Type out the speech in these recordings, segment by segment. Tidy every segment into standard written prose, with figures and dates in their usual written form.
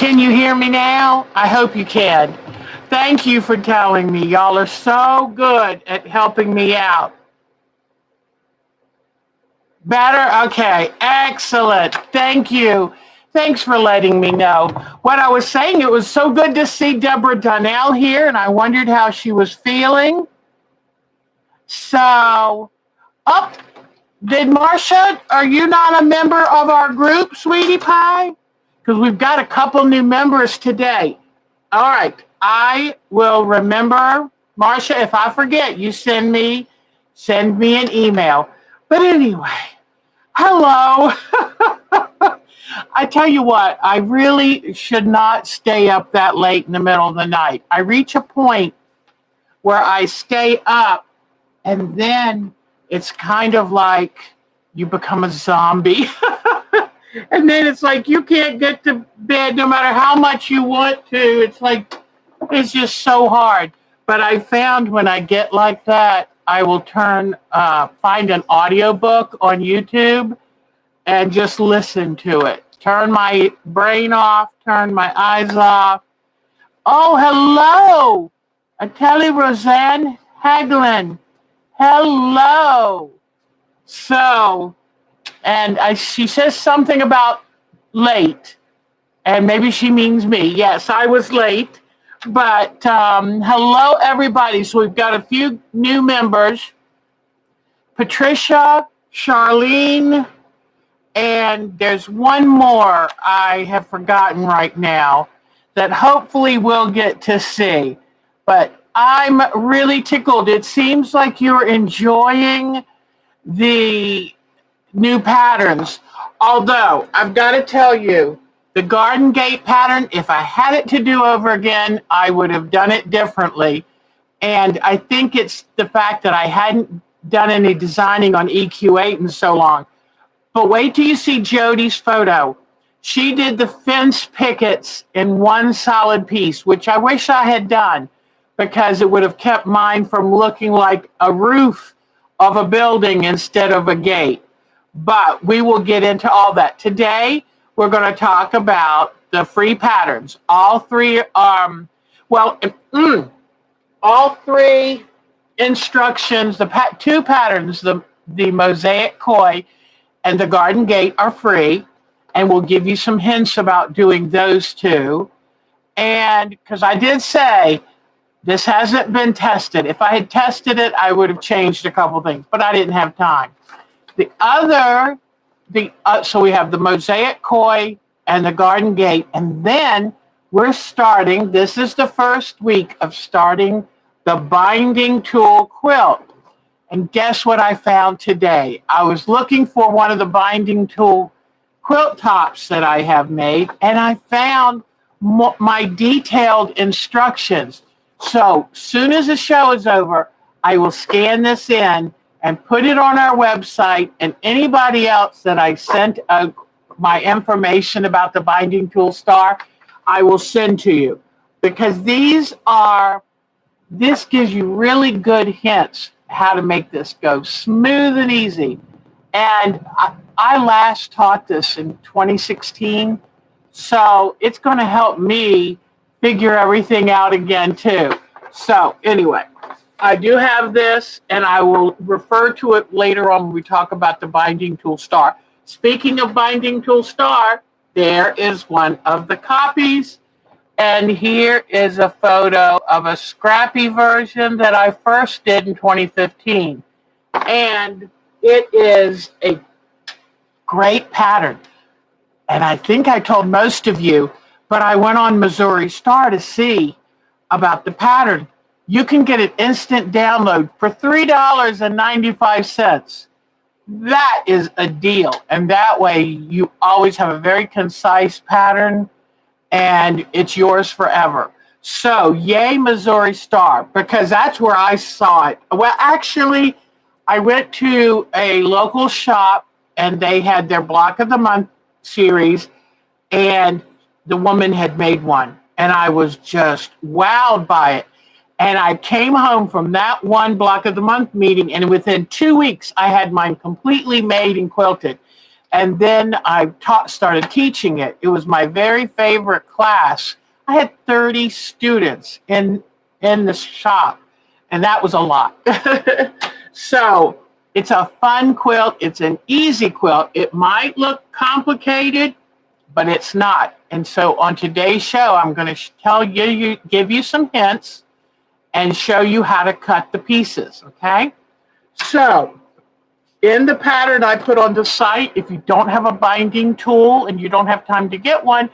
Can you hear me now? I hope you can. Thank you for telling me. Y'all are so good at helping me out. Better? Okay. Excellent. Thank you. Thanks for letting me know. What I was saying, it was so good to see Deborah Donnell here, and I wondered how she was feeling. So, up. Did Marcia, are you not a member of our group, Sweetie Pie? Because we've got a couple new members today. All right. I will remember, Marcia, if I forget, you send me an email. But anyway, hello. I tell you what, I really should not stay up that late in the middle of the night. I reach a point where I stay up and then it's kind of like you become a zombie. And then it's like you can't get to bed no matter how much you want to. It's like, it's just so hard. But I found when I get like that, I will find an audiobook on YouTube and just listen to it. Turn my brain off, turn my eyes off. Oh, hello, Ateli Roseanne Hagelin. Hello. So, and she says something about late, and maybe she means me. Yes, I was late, but hello, everybody. So we've got a few new members. Patricia, Charlene, and there's one more I have forgotten right now that hopefully we'll get to see. But I'm really tickled. It seems like you're enjoying the new patterns. Although, I've got to tell you, the garden gate pattern, if I had it to do over again, I would have done it differently. And I think it's the fact that I hadn't done any designing on EQ8 in so long. But wait till you see Jody's photo. She did the fence pickets in one solid piece, which I wish I had done because it would have kept mine from looking like a roof of a building instead of a gate. But we will get into all that. Today, we're going to talk about the free patterns. All three, all three instructions, two patterns, the mosaic koi and the garden gate are free. And we'll give you some hints about doing those two. And because I did say, this hasn't been tested. If I had tested it, I would have changed a couple things, but I didn't have time. So we have the mosaic koi and the garden gate, and then we're starting, this is the first week of starting the binding tool quilt. And guess what I found today? I was looking for one of the binding tool quilt tops that I have made, and I found my detailed instructions. So soon as the show is over, I will scan this in and put it on our website, and anybody else that I sent my information about the binding tool star, I will send to you. Because this gives you really good hints how to make this go smooth and easy. And I last taught this in 2016, so it's going to help me figure everything out again too. So anyway, I do have this, and I will refer to it later on when we talk about the binding tool star. Speaking of binding tool star, there is one of the copies, and here is a photo of a scrappy version that I first did in 2015. And it is a great pattern. And I think I told most of you, but I went on Missouri Star to see about the pattern. You can get an instant download for $3.95. That is a deal. And that way you always have a very concise pattern and it's yours forever. So yay, Missouri Star, because that's where I saw it. Well, actually, I went to a local shop and they had their Block of the Month series, and the woman had made one, and I was just wowed by it. And I came home from that one Block of the Month meeting, and within 2 weeks, I had mine completely made and quilted. And then I started teaching it. It was my very favorite class. I had 30 students in the shop, and that was a lot. So it's a fun quilt. It's an easy quilt. It might look complicated, but it's not. And so on today's show, I'm going to give you some hints and show you how to cut the pieces, okay? So in the pattern I put on the site, if you don't have a binding tool and you don't have time to get one,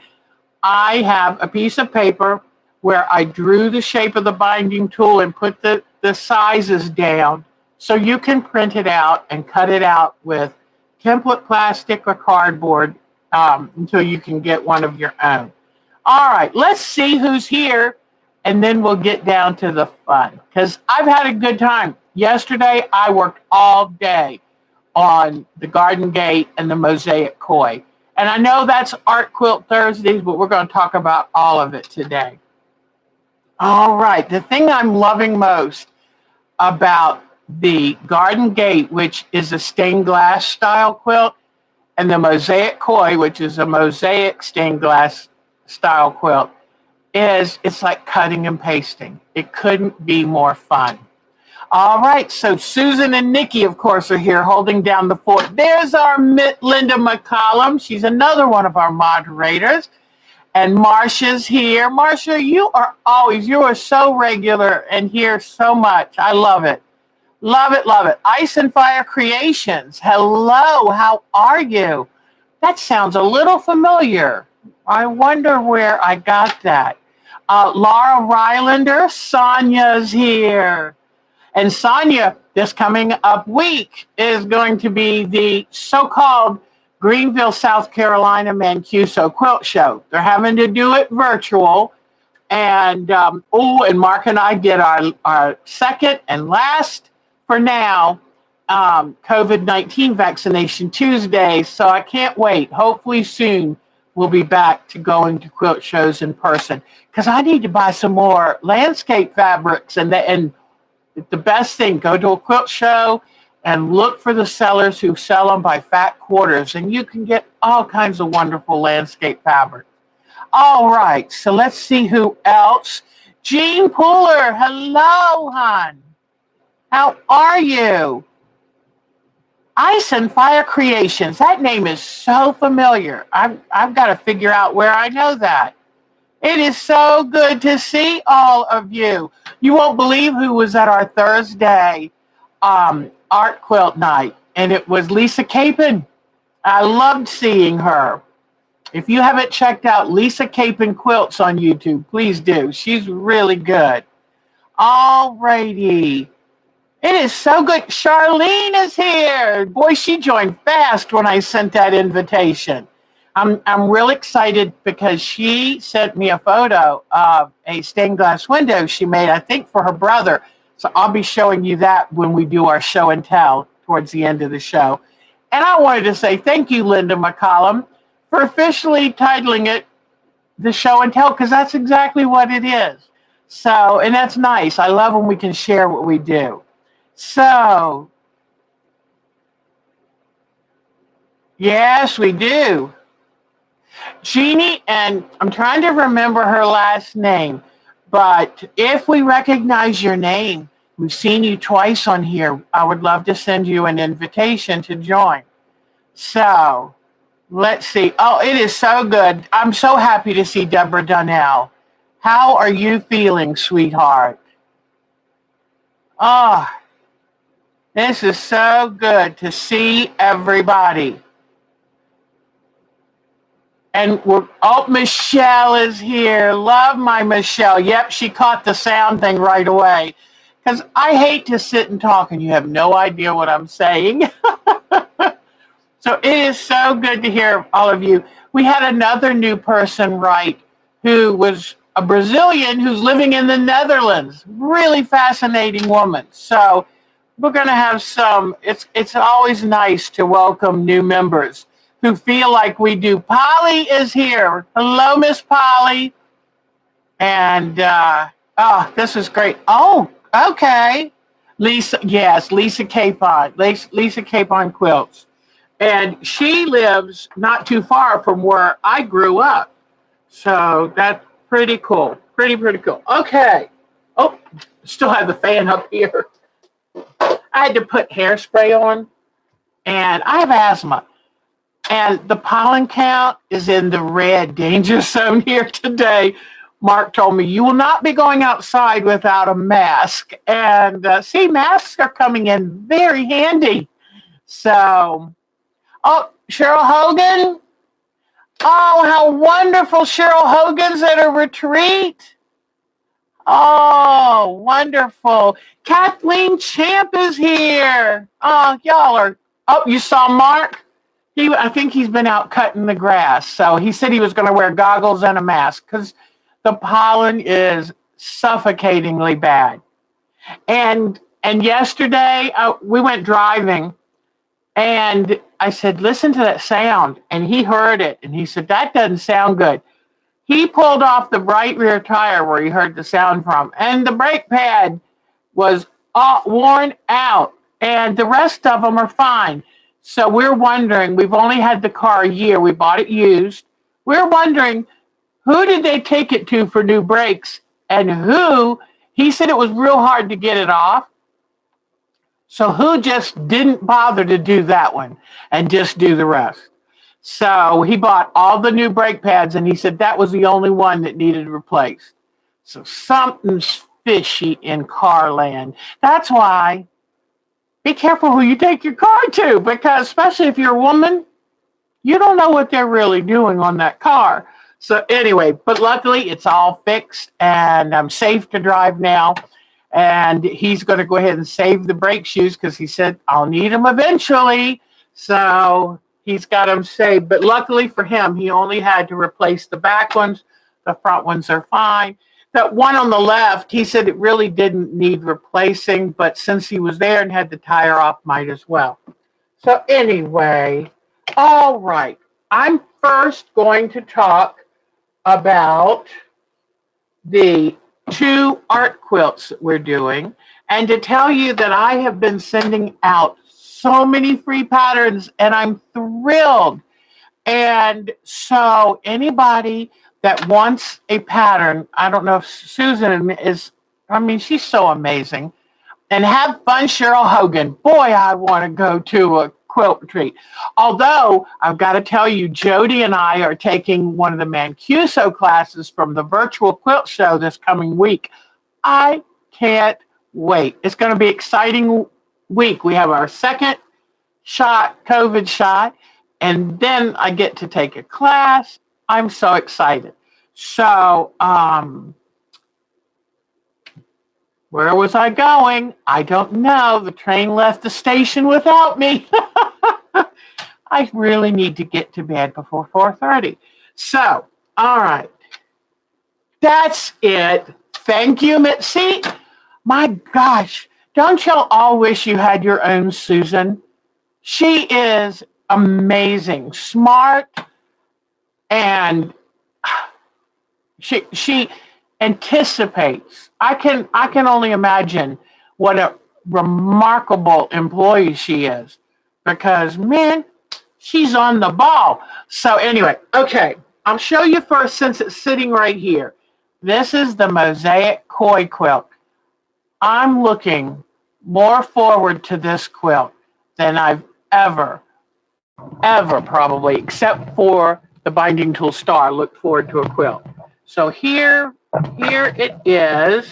I have a piece of paper where I drew the shape of the binding tool and put the sizes down so you can print it out and cut it out with template plastic or cardboard until you can get one of your own. All right, let's see who's here, and then we'll get down to the fun, because I've had a good time. Yesterday, I worked all day on the Garden Gate and the Mosaic Koi. And I know that's Art Quilt Thursdays, but we're going to talk about all of it today. All right, the thing I'm loving most about the Garden Gate, which is a stained glass style quilt, and the Mosaic Koi, which is a mosaic stained glass style quilt, is it's like cutting and pasting. It couldn't be more fun. All right, so Susan and Nikki, of course, are here holding down the fort. There's our Linda McCollum. She's another one of our moderators. And Marcia's here. Marcia, you are so regular and here so much. I love it. Love it, love it. Ice and Fire Creations. Hello, how are you? That sounds a little familiar. I wonder where I got that. Laura Rylander, Sonia's here. And Sonia, this coming up week, is going to be the so-called Greenville, South Carolina Mancuso Quilt Show. They're having to do it virtual. And, and Mark and I get our second and last, for now, COVID-19 vaccination Tuesday. So I can't wait. Hopefully soon we'll be back to going to quilt shows in person, because I need to buy some more landscape fabrics. And the best thing, go to a quilt show and look for the sellers who sell them by fat quarters, and you can get all kinds of wonderful landscape fabric. All right, so let's see who else. Jean Pooler, hello, hon. How are you? Ice and Fire Creations, that name is so familiar. I've got to figure out where I know that. It is so good to see all of you. You won't believe who was at our Thursday art quilt night, and it was Lisa Capon. I loved seeing her. If you haven't checked out Lisa Capon Quilts on YouTube, please do. She's really good. All righty. It is so good. Charlene is here. Boy, she joined fast when I sent that invitation. I'm real excited because she sent me a photo of a stained glass window she made, I think, for her brother. So I'll be showing you that when we do our show and tell towards the end of the show. And I wanted to say thank you, Linda McCollum, for officially titling it the show and tell, because that's exactly what it is. So, and that's nice. I love when we can share what we do. So, yes, we do. Jeannie, and I'm trying to remember her last name, but if we recognize your name, we've seen you twice on here, I would love to send you an invitation to join. So, let's see. Oh, it is so good. I'm so happy to see Deborah Donnell. How are you feeling, sweetheart? Oh, this is so good to see everybody. And Michelle is here. Love my Michelle. Yep, she caught the sound thing right away. Because I hate to sit and talk and you have no idea what I'm saying. So it is so good to hear all of you. We had another new person write who was a Brazilian who's living in the Netherlands. Really fascinating woman. So we're going to have it's always nice to welcome new members who feel like we do. Polly is here. Hello, Miss Polly. And, this is great. Oh, okay. Lisa, yes, Lisa Capon. Lisa Capon Quilts. And she lives not too far from where I grew up. So that's pretty cool. Pretty cool. Okay. Oh, still have the fan up here. I had to put hairspray on, and I have asthma. And the pollen count is in the red danger zone here today. Mark told me, you will not be going outside without a mask. And see, masks are coming in very handy. So, oh, Cheryl Hogan. Oh, how wonderful. Cheryl Hogan's at a retreat. Oh, wonderful. Kathleen Champ is here. Oh, y'all are. Oh, you saw Mark? I think he's been out cutting the grass. So he said he was going to wear goggles and a mask because the pollen is suffocatingly bad. And yesterday we went driving, and I said, listen to that sound. And he heard it, and he said, that doesn't sound good. He pulled off the right rear tire where he heard the sound from, and the brake pad was worn out, and the rest of them are fine. So we're wondering, we've only had the car a year. We bought it used. We're wondering, who did they take it to for new brakes? And he said it was real hard to get it off. So who just didn't bother to do that one and just do the rest? So he bought all the new brake pads, and he said that was the only one that needed replaced. So something's fishy in car land. That's why be careful who you take your car to, because especially if you're a woman, you don't know what they're really doing on that car. So anyway, but luckily it's all fixed, and I'm safe to drive now. And he's going to go ahead and save the brake shoes because he said, I'll need them eventually. So he's got them saved. But luckily for him, he only had to replace the back ones. The front ones are fine. That one on the left, he said it really didn't need replacing, but since he was there and had the tire off, might as well. So anyway, all right. I'm first going to talk about the 2 art quilts that we're doing, and to tell you that I have been sending out so many free patterns, and I'm thrilled. And so anybody that wants a pattern, I don't know if Susan is, she's so amazing. And have fun, Cheryl Hogan. Boy, I want to go to a quilt retreat. Although, I've got to tell you, Jody and I are taking one of the Mancuso classes from the virtual quilt show this coming week. I can't wait. It's going to be an exciting week. We have our second COVID shot, and then I get to take a class. I'm so excited. So, where was I going? I don't know. The train left the station without me. I really need to get to bed before 4:30. So, all right. That's it. Thank you, Mitzi. My gosh, don't y'all all wish you had your own Susan? She is amazing, smart, and she anticipates. I can only imagine what a remarkable employee she is, because man, she's on the ball. So anyway, okay, I'll show you first since it's sitting right here. This is the Mosaic Koi quilt. I'm looking more forward to this quilt than I've ever probably, except for the Binding Tool Star, look forward to a quilt. So here it is.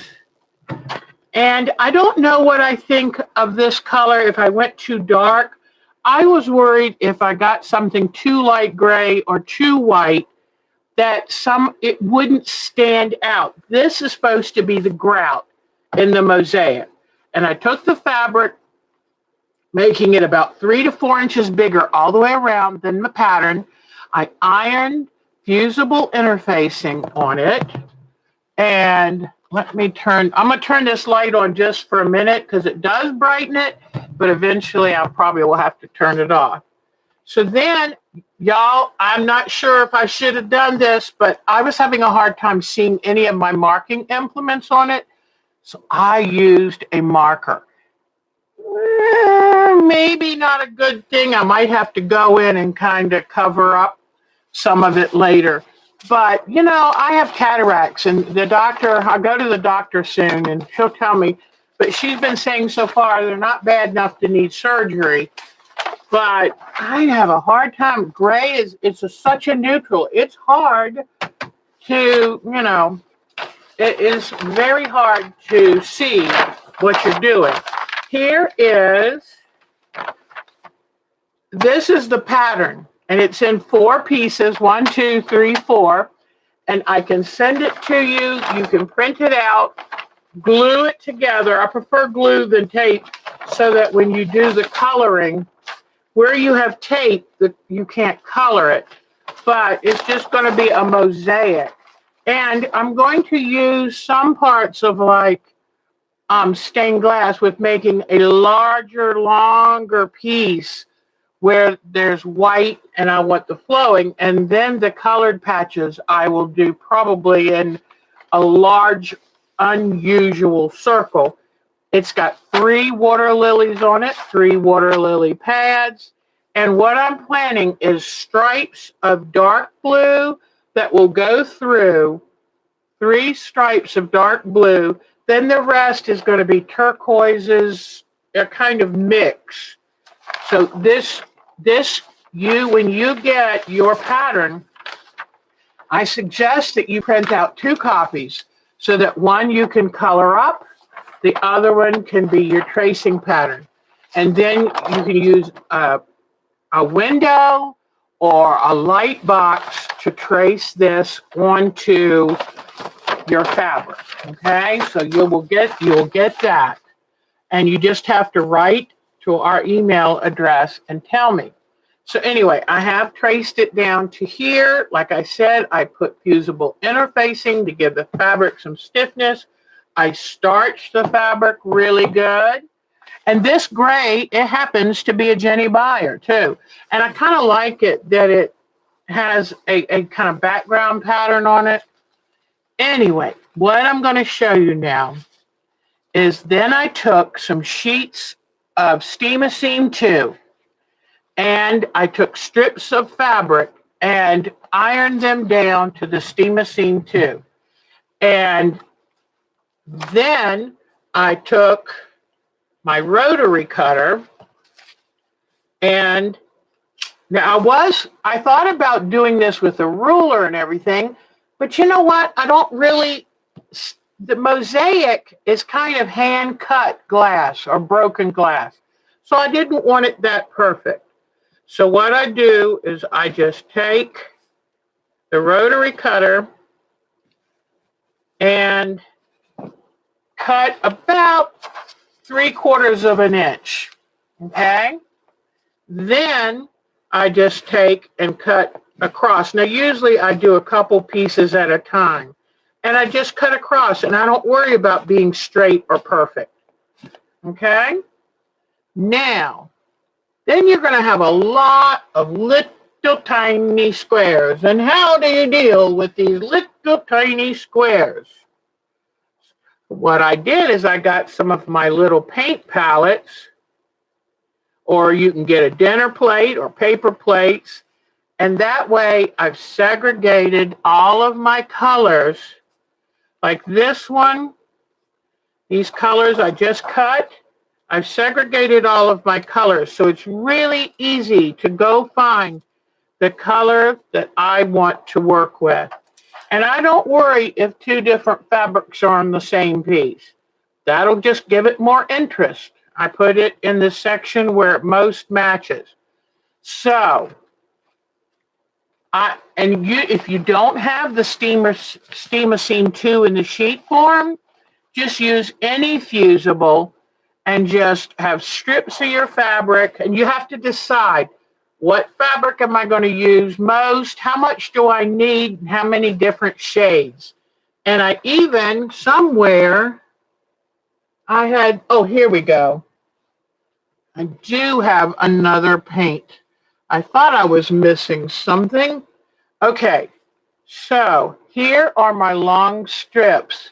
And I don't know what I think of this color. If I went too dark, I was worried if I got something too light gray or too white that it wouldn't stand out. This is supposed to be the grout in the mosaic. And I took the fabric, making it about 3 to 4 inches bigger all the way around than the pattern. I ironed fusible interfacing on it. And I'm going to turn this light on just for a minute because it does brighten it, but eventually I probably will have to turn it off. So then, y'all, I'm not sure if I should have done this, but I was having a hard time seeing any of my marking implements on it. So I used a marker. Maybe not a good thing. I might have to go in and kind of cover up some of it later. But, you know, I have cataracts, and the doctor, I'll go to the doctor soon, and she'll tell me. But she's been saying so far they're not bad enough to need surgery. But I have a hard time. Gray such a neutral. It's hard to, you know, it is very hard to see what you're doing. This is the pattern, and it's in 4 pieces, 1, 2, 3, 4, and I can send it to you. You can print it out, glue it together. I prefer glue than tape so that when you do the coloring, where you have tape, you can't color it, but it's just going to be a mosaic. And I'm going to use some parts of like stained glass with making a larger, longer piece where there's white and I want the flowing, and then the colored patches I will do probably in a large, unusual circle. It's got 3 water lilies on it, 3 water lily pads, and what I'm planning is stripes of dark blue that will go through, 3 stripes of dark blue, then the rest is going to be turquoises, a kind of mix. So when you get your pattern, I suggest that you print out 2 copies so that one you can color up, the other one can be your tracing pattern. And then you can use a window or a light box to trace this onto your fabric. Okay, so you'll get that. And you just have to write to our email address and tell me. So anyway, I have traced it down to here. Like I said, I put fusible interfacing to give the fabric some stiffness. I starched the fabric really good. And this gray, it happens to be a Jenny Buyer too. And I kind of like it that it has a kind of background pattern on it. Anyway, what I'm going to show you now is then I took some sheets of Steam-A-Seam 2 and I took strips of fabric and ironed them down to the Steam-A-Seam 2. And then I took my rotary cutter, and now I thought about doing this with a ruler and everything, but you know what? The mosaic is kind of hand cut glass or broken glass. So I didn't want it that perfect. So what I do is I just take the rotary cutter and cut about 3/4 of an inch, okay? Then I just take and cut across. Now, usually I do a couple pieces at a time, and I just cut across, and I don't worry about being straight or perfect, okay? Now, then you're going to have a lot of little tiny squares, and how do you deal with these little tiny squares? What I did is I got some of my little paint palettes, or you can get a dinner plate or paper plates, and that way I've segregated all of my colors. Like this one, these colors I just cut, I've segregated all of my colors, so it's really easy to go find the color that I want to work with. And I don't worry if 2 different fabrics are on the same piece. That'll just give it more interest. I put it in the section where it most matches. So, if you don't have the Steam-A-Seam 2 in the sheet form, just use any fusible and just have strips of your fabric, and you have to decide, what fabric am I going to use most? How much do I need? How many different shades? And I even, somewhere, here we go. I do have another paint. I thought I was missing something. Okay, so here are my long strips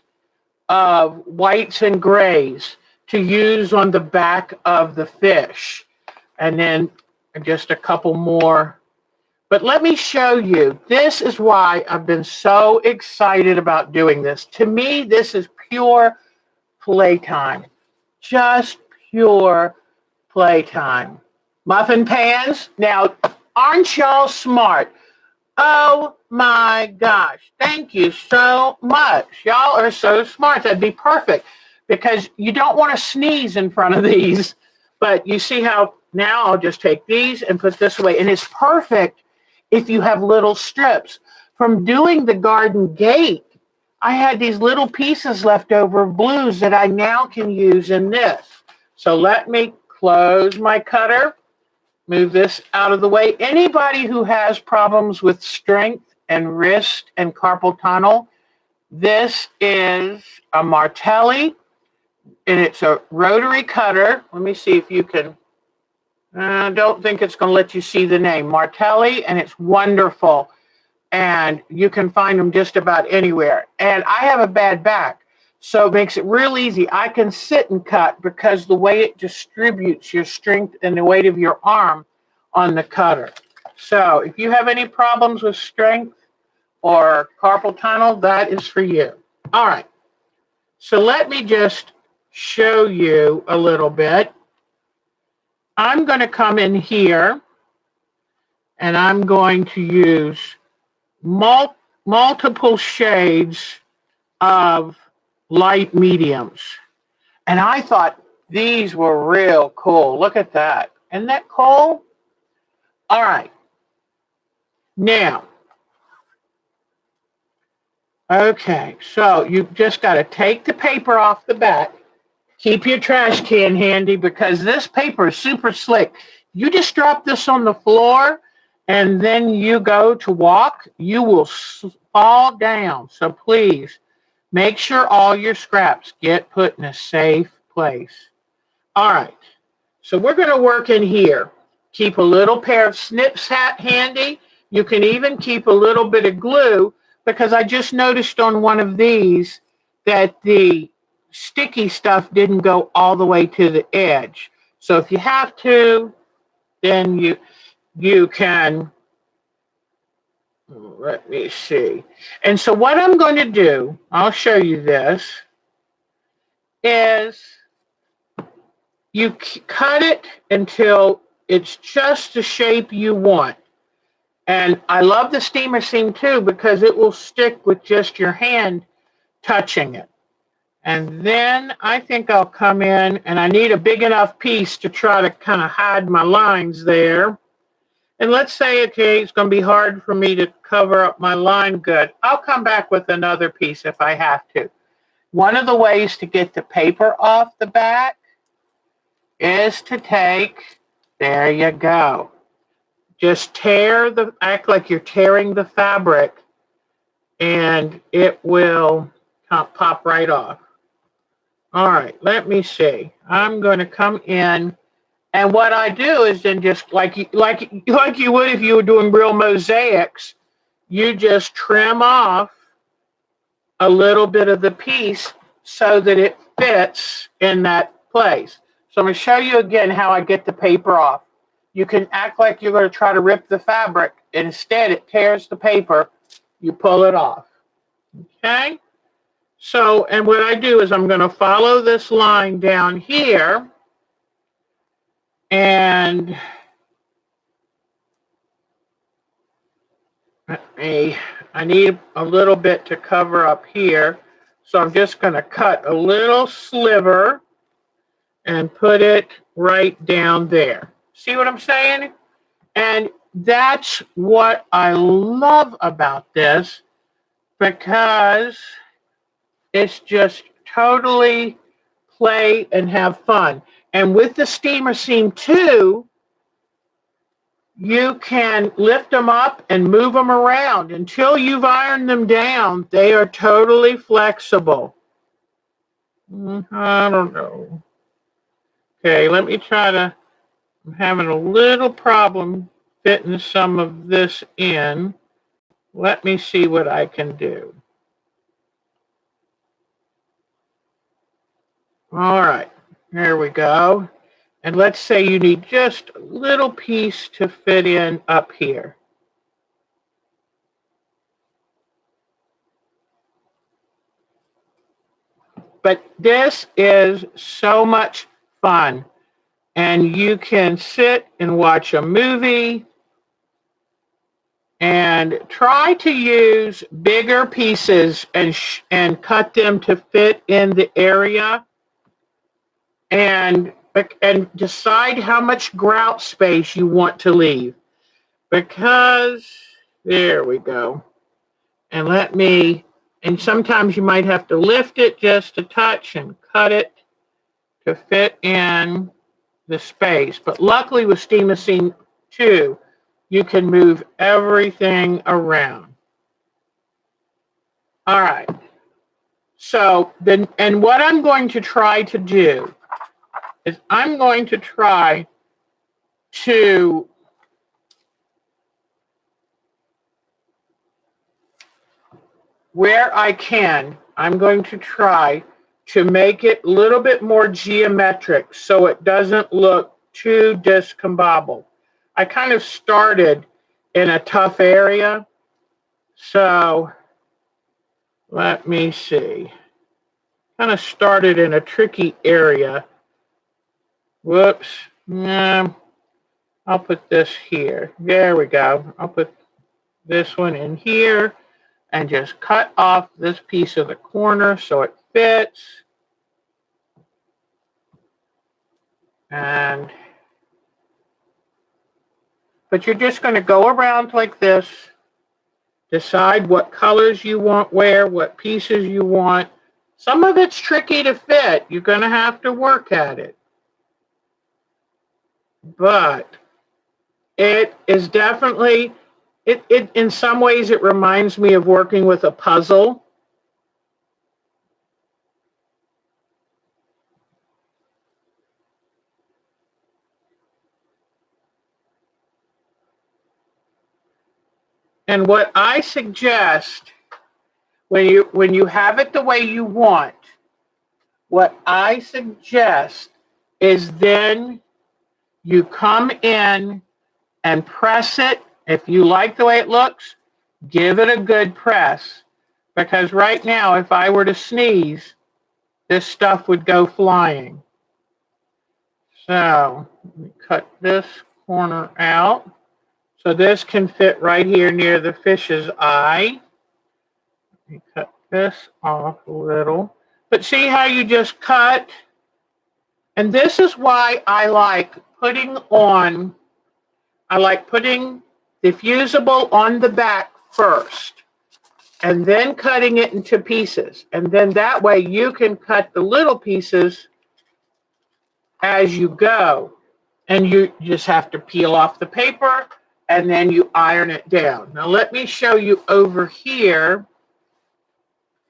of whites and grays to use on the back of the fish. And then just a couple more. But let me show you. This is why I've been so excited about doing this. To me, this is pure playtime. Just pure playtime. Muffin pans. Now, aren't y'all smart? Oh my gosh. Thank you so much. Y'all are so smart. That'd be perfect because you don't want to sneeze in front of these. But you see how now I'll just take these and put this away. And it's perfect if you have little strips. From doing the garden gate, I had these little pieces left over of blues that I now can use in this. So let me close my cutter, move this out of the way. Anybody who has problems with strength and wrist and carpal tunnel, this is a Martelli, and it's a rotary cutter. Let me see if you can. I don't think it's going to let you see the name. Martelli, and it's wonderful. And you can find them just about anywhere. And I have a bad back, so it makes it real easy. I can sit and cut because the way it distributes your strength and the weight of your arm on the cutter. So if you have any problems with strength or carpal tunnel, that is for you. All right. So let me just show you a little bit. I'm going to come in here and I'm going to use multiple shades of light mediums. And I thought these were real cool. Look at that. Isn't that cool? All right. Now, okay, so you've just got to take the paper off the back. Keep your trash can handy because this paper is super slick. You just drop this on the floor and then you go to walk, you will fall down. So please make sure all your scraps get put in a safe place. All right, so we're going to work in here. Keep a little pair of snips handy. You can even keep a little bit of glue because I just noticed on one of these that the sticky stuff didn't go all the way to the edge. So if you have to, then you can, let me see. And so what I'm going to do, I'll show you this, is you cut it until it's just the shape you want. And I love the steamer seam too because it will stick with just your hand touching it. And then I think I'll come in, and I need a big enough piece to try to kind of hide my lines there. And let's say, okay, it's going to be hard for me to cover up my line good. I'll come back with another piece if I have to. One of the ways to get the paper off the back is to take, there you go. Just act like you're tearing the fabric, and it will pop right off. All right, let me see. I'm going to come in, and what I do is then just like you would if you were doing real mosaics, you just trim off a little bit of the piece so that it fits in that place. So I'm going to show you again how I get the paper off. You can act like you're going to try to rip the fabric. Instead, it tears the paper. You pull it off. Okay? So, and what I do is I'm going to follow this line down here, and I need a little bit to cover up here. So I'm just going to cut a little sliver and put it right down there. See what I'm saying? And that's what I love about this because it's just totally play and have fun. And with the steamer seam too, you can lift them up and move them around until you've ironed them down. They are totally flexible. I don't know. Okay, let me try to, I'm having a little problem fitting some of this in. Let me see what I can do. All right. There we go. And let's say you need just a little piece to fit in up here. But this is so much fun. And you can sit and watch a movie and try to use bigger pieces and cut them to fit in the area, and decide how much grout space you want to leave, because there we go. And sometimes you might have to lift it just a touch and cut it to fit in the space. But luckily with Steam-A-Scene 2, you can move everything around. All right. So then, and what I'm going to try to do is I'm going to try to where I can, I'm going to try to make it a little bit more geometric so it doesn't look too discombobulated. I kind of started in a tough area, so let me see. Kind of started in a tricky area. Whoops. I'll put this here. There we go. I'll put this one in here and just cut off this piece of the corner so it fits. But you're just going to go around like this, decide what colors you want where, what pieces you want. Some of it's tricky to fit. You're going to have to work at it. But it is definitely, it in some ways it reminds me of working with a puzzle. And what I suggest when you have it the way you want, what I suggest is then you come in and press it. If you like the way it looks, give it a good press. Because right now, if I were to sneeze, this stuff would go flying. So let me cut this corner out. So this can fit right here near the fish's eye. Let me cut this off a little. But see how you just cut? And this is why I like putting the fusible on the back first and then cutting it into pieces. And then that way you can cut the little pieces as you go. And you just have to peel off the paper and then you iron it down. Now let me show you over here.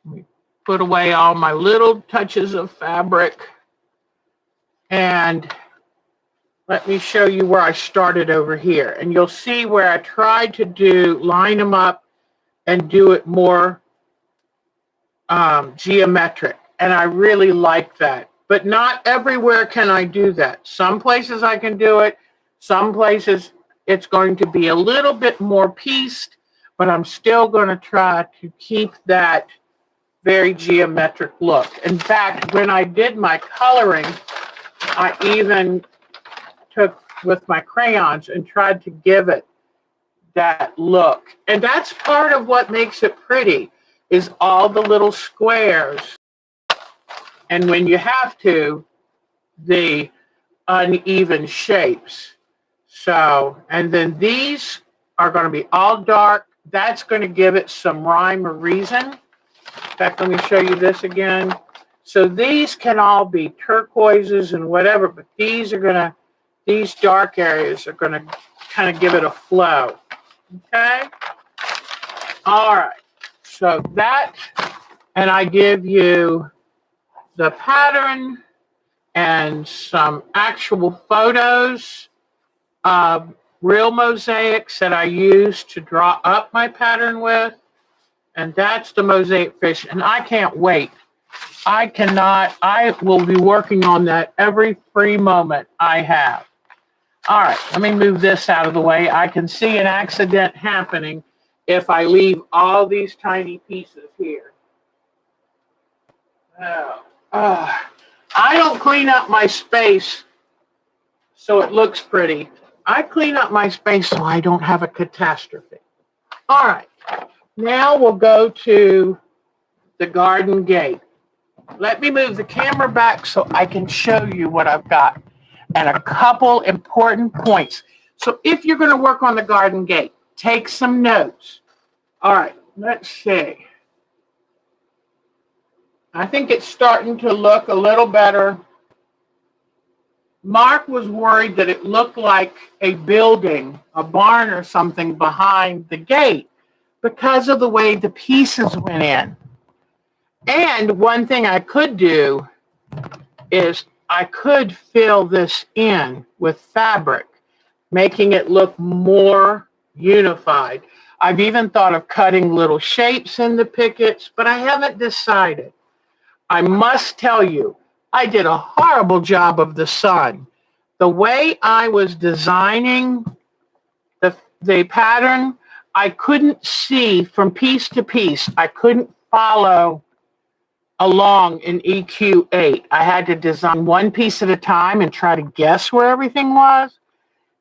Let me put away all my little touches of fabric. And let me show you where I started over here. And you'll see where I tried to line them up and do it more geometric. And I really like that. But not everywhere can I do that. Some places I can do it. Some places it's going to be a little bit more pieced, but I'm still going to try to keep that very geometric look. In fact, when I did my coloring, I even took with my crayons and tried to give it that look. And that's part of what makes it pretty, is all the little squares. And when you have to, the uneven shapes. So, and then these are going to be all dark. That's going to give it some rhyme or reason. In fact, let me show you this again. So these can all be turquoises and whatever, but these dark areas are going to kind of give it a flow. Okay? All right. So that, and I give you the pattern and some actual photos of real mosaics that I used to draw up my pattern with. And that's the mosaic fish. And I can't wait I will be working on that every free moment I have. All right, let me move this out of the way. I can see an accident happening if I leave all these tiny pieces here. Oh, I don't clean up my space so it looks pretty. I clean up my space so I don't have a catastrophe. All right, now we'll go to the garden gate. Let me move the camera back so I can show you what I've got and a couple important points. So if you're going to work on the garden gate, take some notes. All right, let's see. I think it's starting to look a little better. Mark was worried that it looked like a building, a barn or something behind the gate because of the way the pieces went in. And one thing I could do is I could fill this in with fabric, making it look more unified. I've even thought of cutting little shapes in the pickets, but I haven't decided. I must tell you, I did a horrible job of the sun. The way I was designing the pattern, I couldn't see from piece to piece. I couldn't follow along in EQ8. I had to design one piece at a time and try to guess where everything was.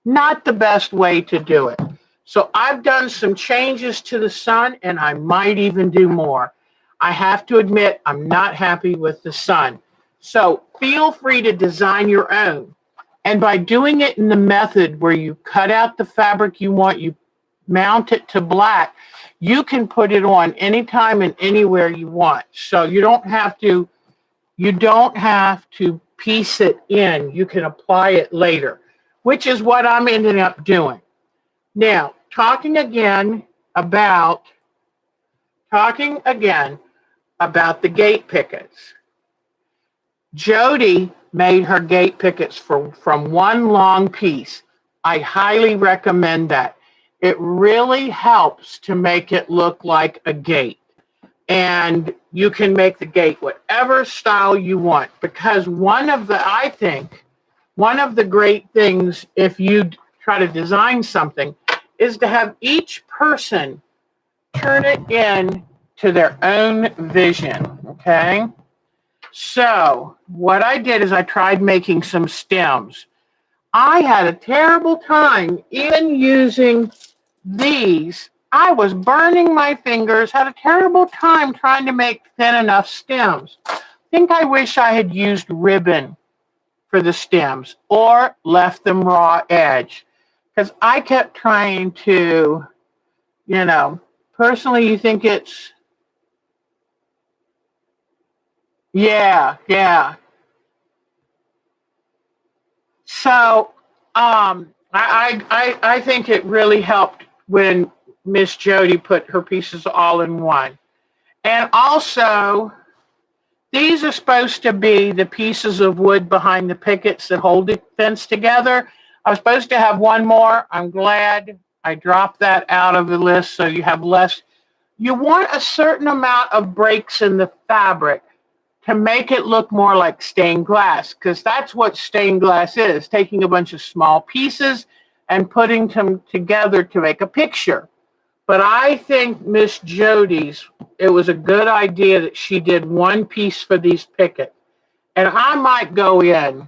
Not the best way to do it. So I've done some changes to the sun, and I might even do more. I have to admit, I'm not happy with the sun. So feel free to design your own. And by doing it in the method where you cut out the fabric you want, you mount it to black, you can put it on anytime and anywhere you want. So you don't have to piece it in. You can apply it later, which is what I'm ending up doing. Now, talking again about the gate pickets. Jody made her gate pickets from one long piece. I highly recommend that. It really helps to make it look like a gate. And you can make the gate whatever style you want, because one of the great things if you try to design something is to have each person turn it in to their own vision, okay? So what I did is I tried making some stems. I had a terrible time even using these. I was burning my fingers, had a terrible time trying to make thin enough stems. I think I wish I had used ribbon for the stems or left them raw edge, because I kept trying to, personally, you think it's, yeah. So I think it really helped when Miss Jody put her pieces all in one. And also, these are supposed to be the pieces of wood behind the pickets that hold the fence together. I was supposed to have one more. I'm glad I dropped that out of the list so you have less. You want a certain amount of breaks in the fabric to make it look more like stained glass, because that's what stained glass is, taking a bunch of small pieces and putting them together to make a picture. But I think Miss Jody's, it was a good idea that she did one piece for these pickets. And I might go in.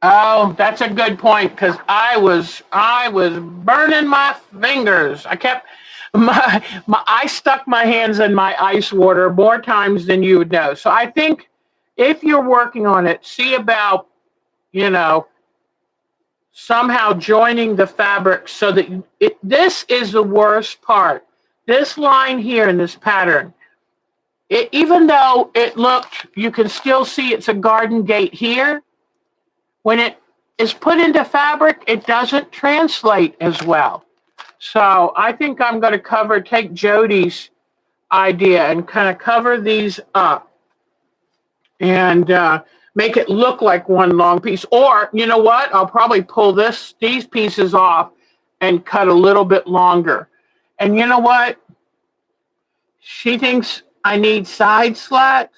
Oh, that's a good point, because I was burning my fingers. I stuck my hands in my ice water more times than you would know. So I think if you're working on it, see about, somehow joining the fabric so that this is the worst part. This line here in this pattern, even though it looked, you can still see it's a garden gate here. When it is put into fabric, it doesn't translate as well. So I think I'm going to take Jody's idea and kind of cover these up and make it look like one long piece. Or, you know what? I'll probably pull these pieces off and cut a little bit longer. And you know what? She thinks I need side slats.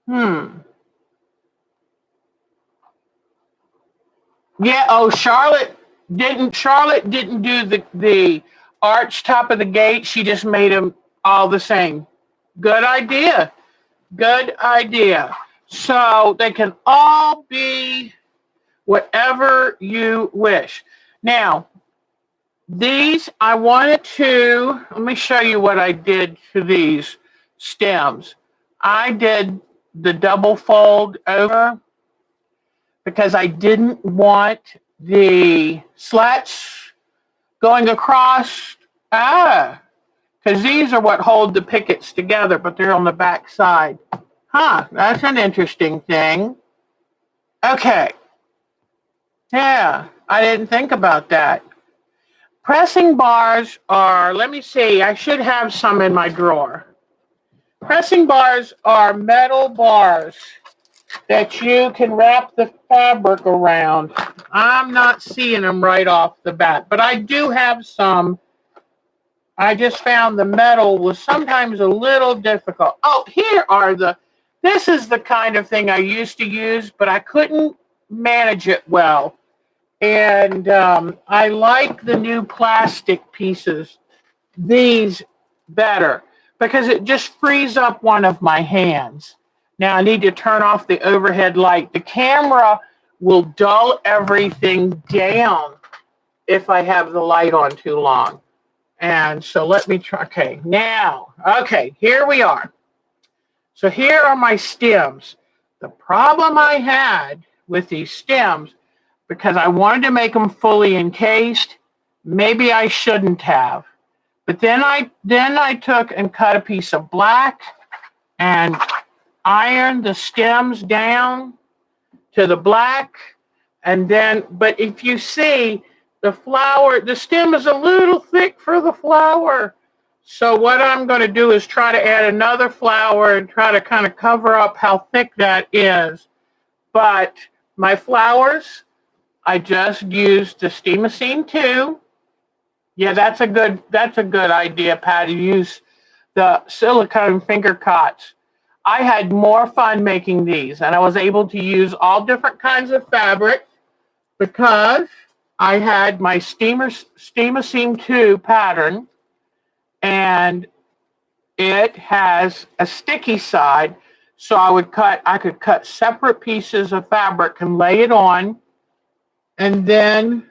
Yeah, oh, Charlotte didn't do the arch top of the gate. She just made them all the same. Good idea. Good idea. So they can all be whatever you wish. Now, these I wanted to, let me show you what I did to these stems. I did the double fold over because I didn't want the slats going across. Because these are what hold the pickets together, but they're on the back side. That's an interesting thing. Okay. Yeah, I didn't think about that. Pressing bars are, let me see, I should have some in my drawer. Pressing bars are metal bars that you can wrap the fabric around. I'm not seeing them right off the bat, but I do have some. I just found the metal was sometimes a little difficult. Oh, this is the kind of thing I used to use, but I couldn't manage it well. And I like the new plastic pieces, these better, because it just frees up one of my hands. Now I need to turn off the overhead light. The camera will dull everything down if I have the light on too long. And so let me try. Okay, here we are. So here are my stems. The problem I had with these stems, because I wanted to make them fully encased, maybe I shouldn't have. But then I took and cut a piece of black and ironed the stems down to the black. And then, but if you see, the stem is a little thick for the flower. So what I'm going to do is try to add another flower and try to kind of cover up how thick that is. But my flowers, I just used the Steamacine 2. Yeah, that's a good idea, Patty. Use the silicone finger cots. I had more fun making these, and I was able to use all different kinds of fabric because I had my Steamacine 2 pattern, and it has a sticky side, so I could cut separate pieces of fabric and lay it on, and then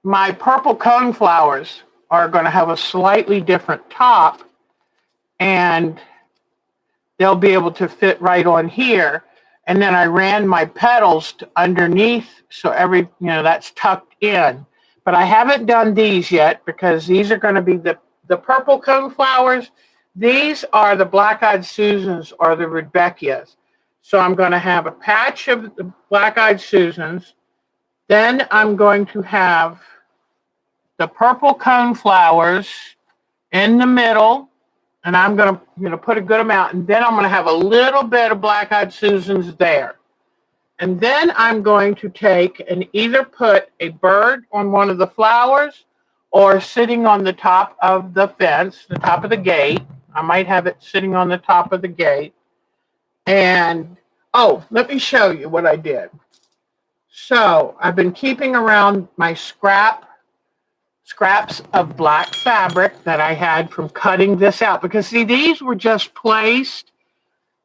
my purple cone flowers are going to have a slightly different top, and they'll be able to fit right on here. And then I ran my petals underneath, so that's tucked in. But I haven't done these yet because these are going to be the purple cone flowers. These are the black-eyed Susans or the Rudbeckias. So I'm going to have a patch of the black-eyed Susans. Then I'm going to have the purple cone flowers in the middle, and I'm going to put a good amount, and then I'm going to have a little bit of black-eyed Susans there. And then I'm going to take and either put a bird on one of the flowers or sitting on the top of the fence, the top of the gate. I might have it sitting on the top of the gate. And, let me show you what I did. So I've been keeping around my scraps of black fabric that I had from cutting this out. Because, see, these were just placed.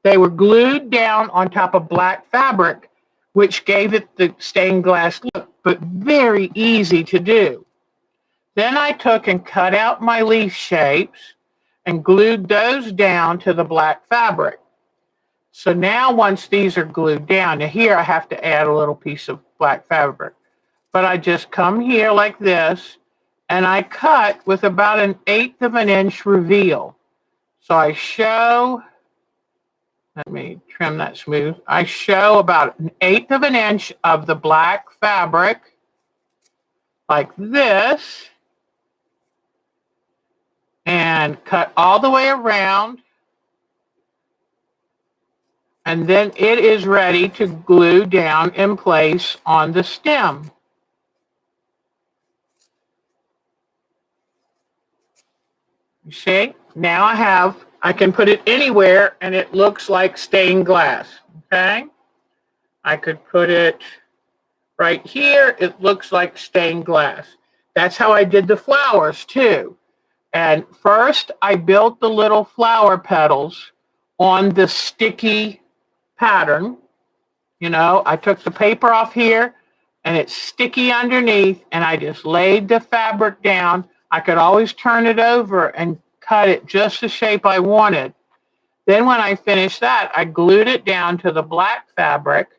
They were glued down on top of black fabric, which gave it the stained glass look, but very easy to do. Then I took and cut out my leaf shapes and glued those down to the black fabric. So now once these are glued down, now here I have to add a little piece of black fabric. But I just come here like this, and I cut with about 1/8 of an inch reveal. So I show, let me trim that smooth. I show about 1/8 of an inch of the black fabric, like this, and cut all the way around. And then it is ready to glue down in place on the stem. You see? Now I can put it anywhere and it looks like stained glass. Okay? I could put it right here. It looks like stained glass. That's how I did the flowers too. And first I built the little flower petals on the sticky pattern. You know, I took the paper off here and it's sticky underneath and I just laid the fabric down. I could always turn it over and cut it just the shape I wanted. Then when I finished that, I glued it down to the black fabric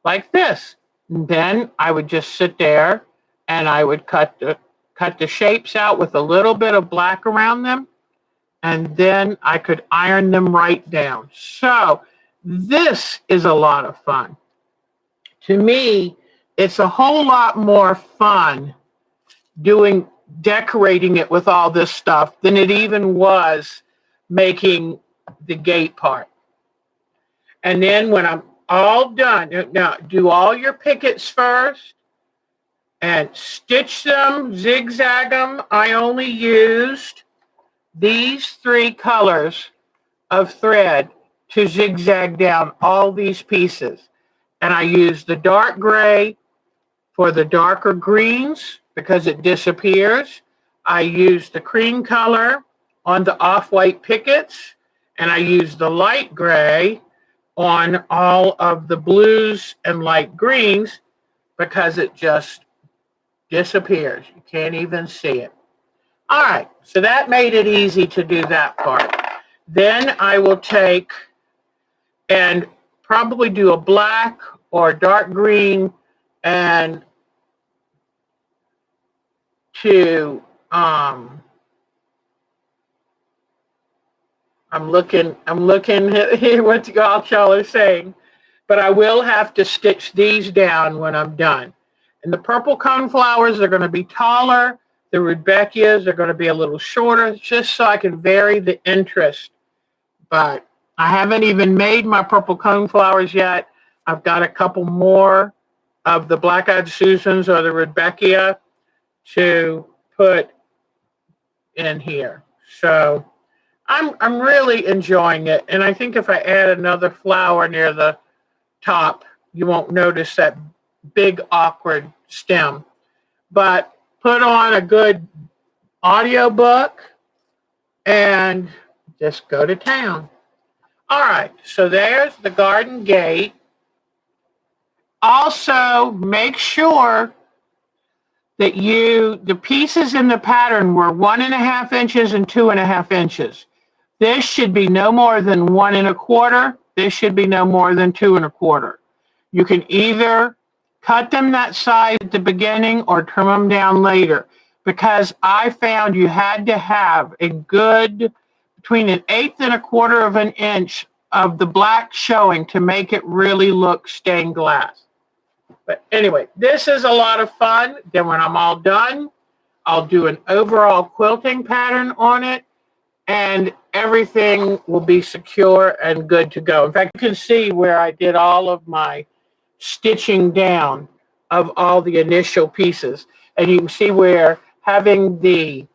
like this. And then I would just sit there and I would cut the shapes out with a little bit of black around them. And then I could iron them right down. So this is a lot of fun. To me, it's a whole lot more fun decorating it with all this stuff than it even was making the gate part. And then when I'm all done, now do all your pickets first and stitch them, zigzag them. I only used these 3 colors of thread to zigzag down all these pieces. And I used the dark gray for the darker greens because it disappears. I used the cream color on the off-white pickets, and I used the light gray on all of the blues and light greens because it just disappears. You can't even see it. All right, so that made it easy to do that part. Then I will take and probably do a black or dark green and to I'm looking here what y'all are saying, but I will have to stitch these down when I'm done. And the purple coneflowers are going to be taller. The rudbeckias are going to be a little shorter, just so I can vary the interest. But I haven't even made my purple coneflowers yet. I've got a couple more of the black-eyed Susans or the rudbeckia to put in here. So I'm really enjoying it. And I think if I add another flower near the top, you won't notice that big awkward stem. But put on a good audiobook and just go to town. All right, so there's the garden gate. Also, make sure that the pieces in the pattern were 1.5 inches and 2.5 inches. This should be no more than 1 1/4. This should be no more than 2 1/4. You can either cut them that size at the beginning or trim them down later, because I found you had to have a good between 1/8 and 1/4 of an inch of the black showing to make it really look stained glass. But anyway, this is a lot of fun. Then when I'm all done, I'll do an overall quilting pattern on it, and everything will be secure and good to go. In fact, you can see where I did all of my stitching down of all the initial pieces. And you can see where having the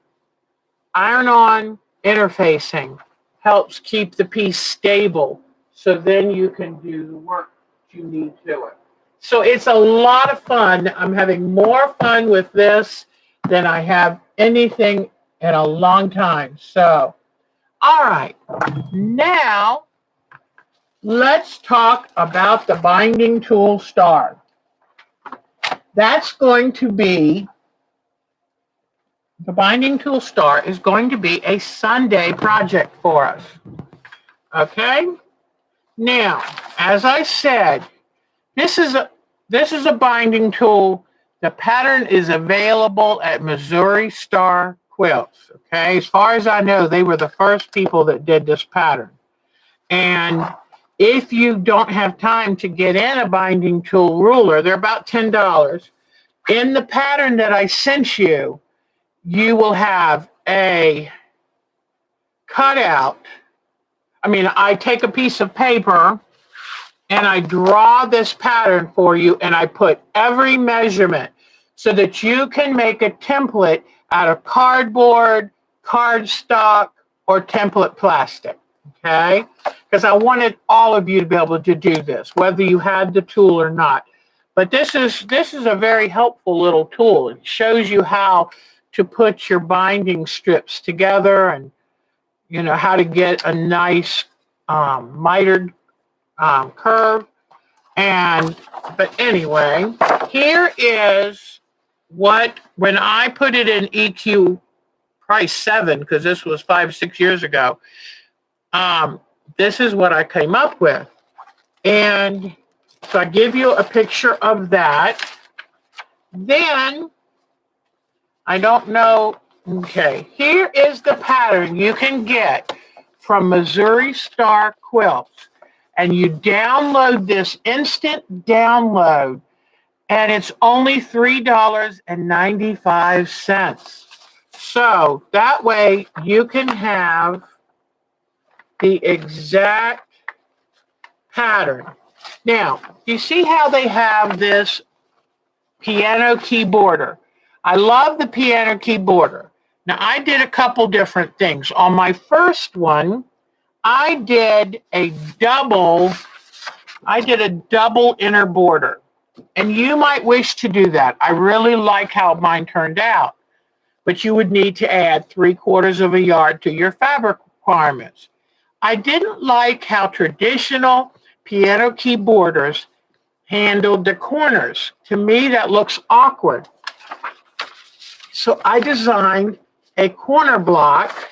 iron-on interfacing helps keep the piece stable, so then you can do the work you need to it. So it's a lot of fun. I'm having more fun with this than I have anything in a long time. So, all right. Now, let's talk about the binding tool star. The binding tool star is going to be a Sunday project for us. Okay? Now, as I said, this is a binding tool. The pattern is available at Missouri Star Quilts. Okay? As far as I know, they were the first people that did this pattern. And if you don't have time to get in a binding tool ruler, they're about $10. In the pattern that I sent you, you will have a cutout. I take a piece of paper and I draw this pattern for you, and I put every measurement so that you can make a template out of cardboard, cardstock, or template plastic, okay? Because I wanted all of you to be able to do this, whether you had the tool or not. But this is a very helpful little tool. It shows you how to put your binding strips together, and how to get a nice mitered curve. But anyway, here is when I put it in EQ price 7, because this was 5-6 years ago, this is what I came up with. And so I give you a picture of that. Then, I don't know, okay, here is the pattern you can get from Missouri Star Quilts. And you download this, instant download, and it's only $3.95. So that way you can have the exact pattern. Now, you see how they have this piano key border? I love the piano key border. Now, I did a couple different things. On my first one, I did a double inner border. And you might wish to do that. I really like how mine turned out. But you would need to add 3/4 of a yard to your fabric requirements. I didn't like how traditional piano key borders handled the corners. To me, that looks awkward. So I designed a corner block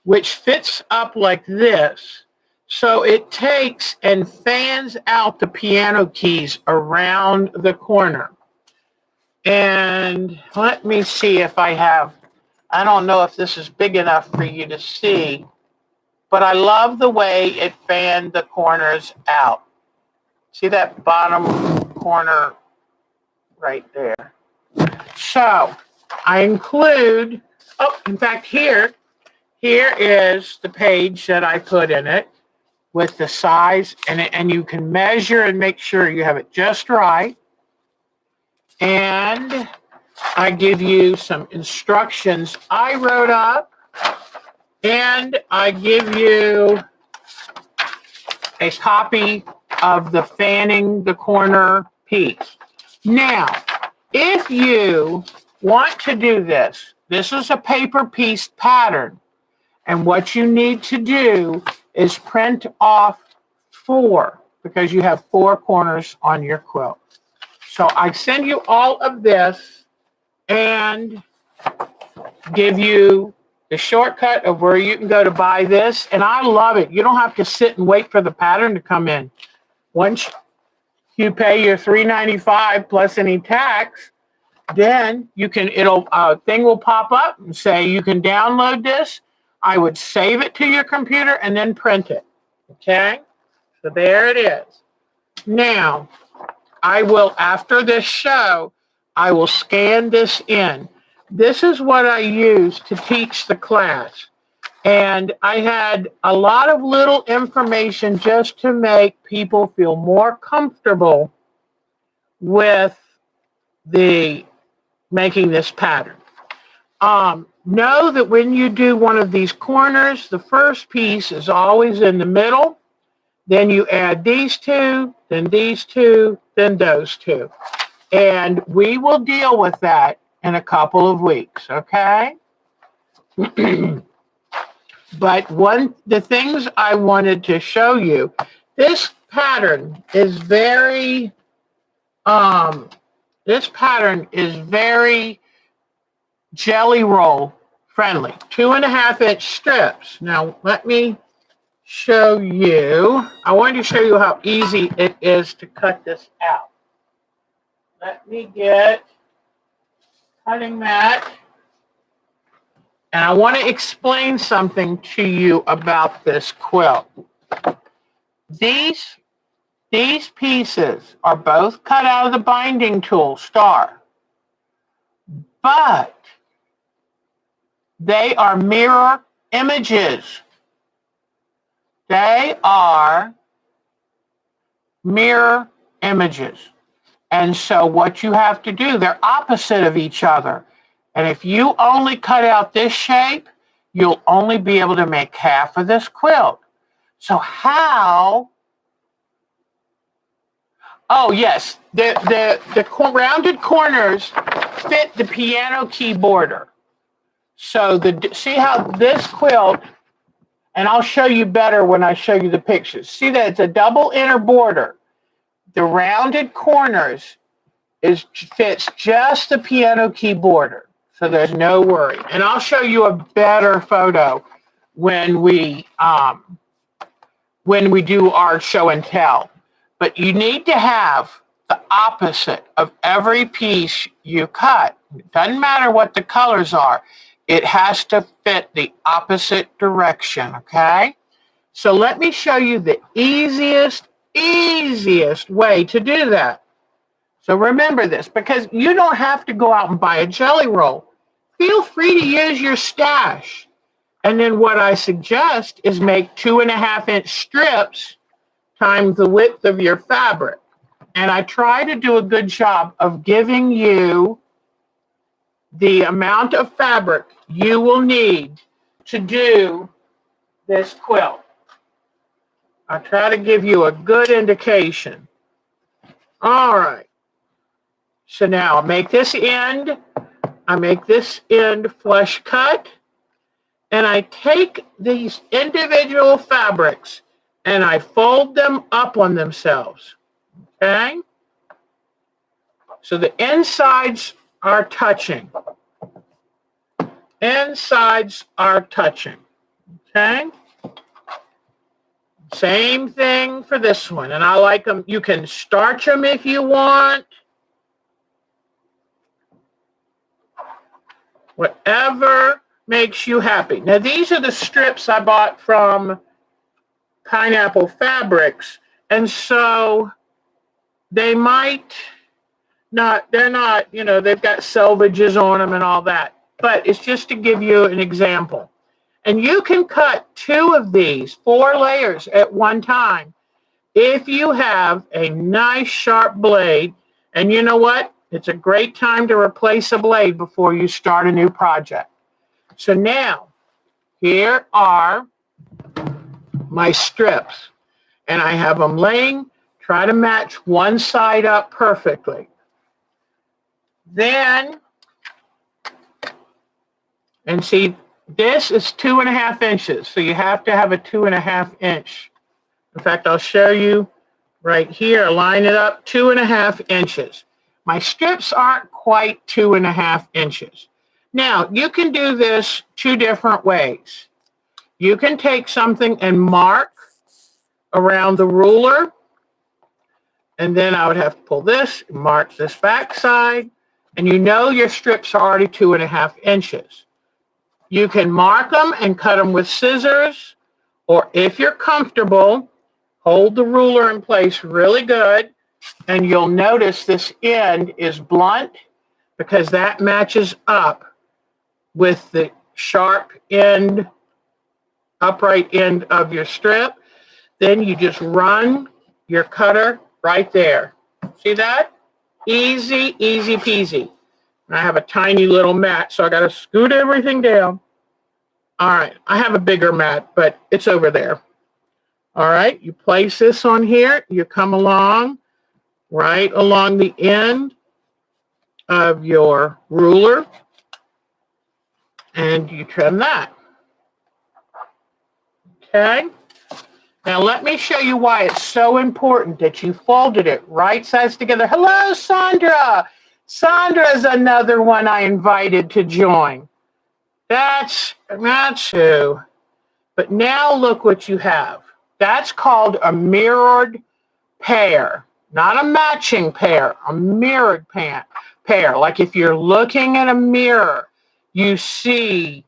which fits up like this. So it takes and fans out the piano keys around the corner. And let me see if I don't know if this is big enough for you to see, but I love the way it fanned the corners out. See that bottom corner right there? So I include, in fact, here is the page that I put in it with the size, and you can measure and make sure you have it just right. And I give you some instructions I wrote up, and I give you a copy of the fanning the corner piece. Now, if you want to do this, this is a paper piece pattern, and what you need to do is print off 4, because you have 4 corners on your quilt. So I send you all of this and give you the shortcut of where you can go to buy this. And I love it. You don't have to sit and wait for the pattern to come in. Once you pay your $3.95 plus any tax, then you can, thing will pop up and say you can download this. I would save it to your computer and then print it. Okay? So there it is. Now, I will, after this show, I will scan this in. This is what I use to teach the class. And I had a lot of little information just to make people feel more comfortable with making this pattern. Know that when you do one of these corners, the first piece is always in the middle. Then you add these 2, then these 2, then those 2. And we will deal with that in a couple of weeks, okay? But the things I wanted to show you, this pattern is very jelly roll friendly. 2.5-inch strips. Now let me show you. I wanted to show you how easy it is to cut this out. Let me get cutting mat. And I want to explain something to you about this quilt. These pieces are both cut out of the binding tool, Star. But they are mirror images. They are mirror images. And so what you have to do, they're opposite of each other. And if you only cut out this shape, you'll only be able to make half of this quilt. So how? Oh, yes. The rounded corners fit the piano key border. So see how this quilt, and I'll show you better when I show you the pictures. See that it's a double inner border. The rounded corners fits just the piano key border. So there's no worry. And I'll show you a better photo when we do our show and tell. But you need to have the opposite of every piece you cut. It doesn't matter what the colors are. It has to fit the opposite direction, okay? So let me show you the easiest way to do that. So remember this, because you don't have to go out and buy a jelly roll. Feel free to use your stash. And then what I suggest is make 2.5-inch strips times the width of your fabric. And I try to do a good job of giving you the amount of fabric you will need to do this quilt. I try to give you a good indication. All right. So now I make this end flush cut, and I take these individual fabrics and I fold them up on themselves, okay? So the insides are touching. Insides are touching, okay? Same thing for this one, and I like them. You can starch them if you want. Whatever makes you happy. Now, these are the strips I bought from Pineapple Fabrics, and so they might not, they're not, they've got selvages on them and all that, but it's just to give you an example. And you can cut 2 of these, 4 layers at one time, if you have a nice sharp blade. And you know what? It's a great time to replace a blade before you start a new project. So now, here are my strips. And I have them laying. Try to match one side up perfectly. Then, and see, this is 2.5 inches. So you have to have a 2.5 inch. In fact, I'll show you right here. Line it up, 2.5 inches. My strips aren't quite 2.5 inches. Now, you can do this 2 different ways. You can take something and mark around the ruler, and then I would have to pull this, mark this back side, and your strips are already 2.5 inches. You can mark them and cut them with scissors, or if you're comfortable, hold the ruler in place really good, and you'll notice this end is blunt because that matches up with the sharp end, upright end of your strip. Then you just run your cutter right there. See that? Easy, easy peasy. And I have a tiny little mat, so I got to scoot everything down. All right, I have a bigger mat, but it's over there. All right, you place this on here. You come along, right along the end of your ruler, and you trim that. Okay? Now let me show you why it's so important that you folded it right sides together. Hello, Sandra. Sandra's another one I invited to join. That's who. But now look what you have. That's called a mirrored pair. Not a matching pair, a mirrored pair. Like if you're looking at a mirror, you see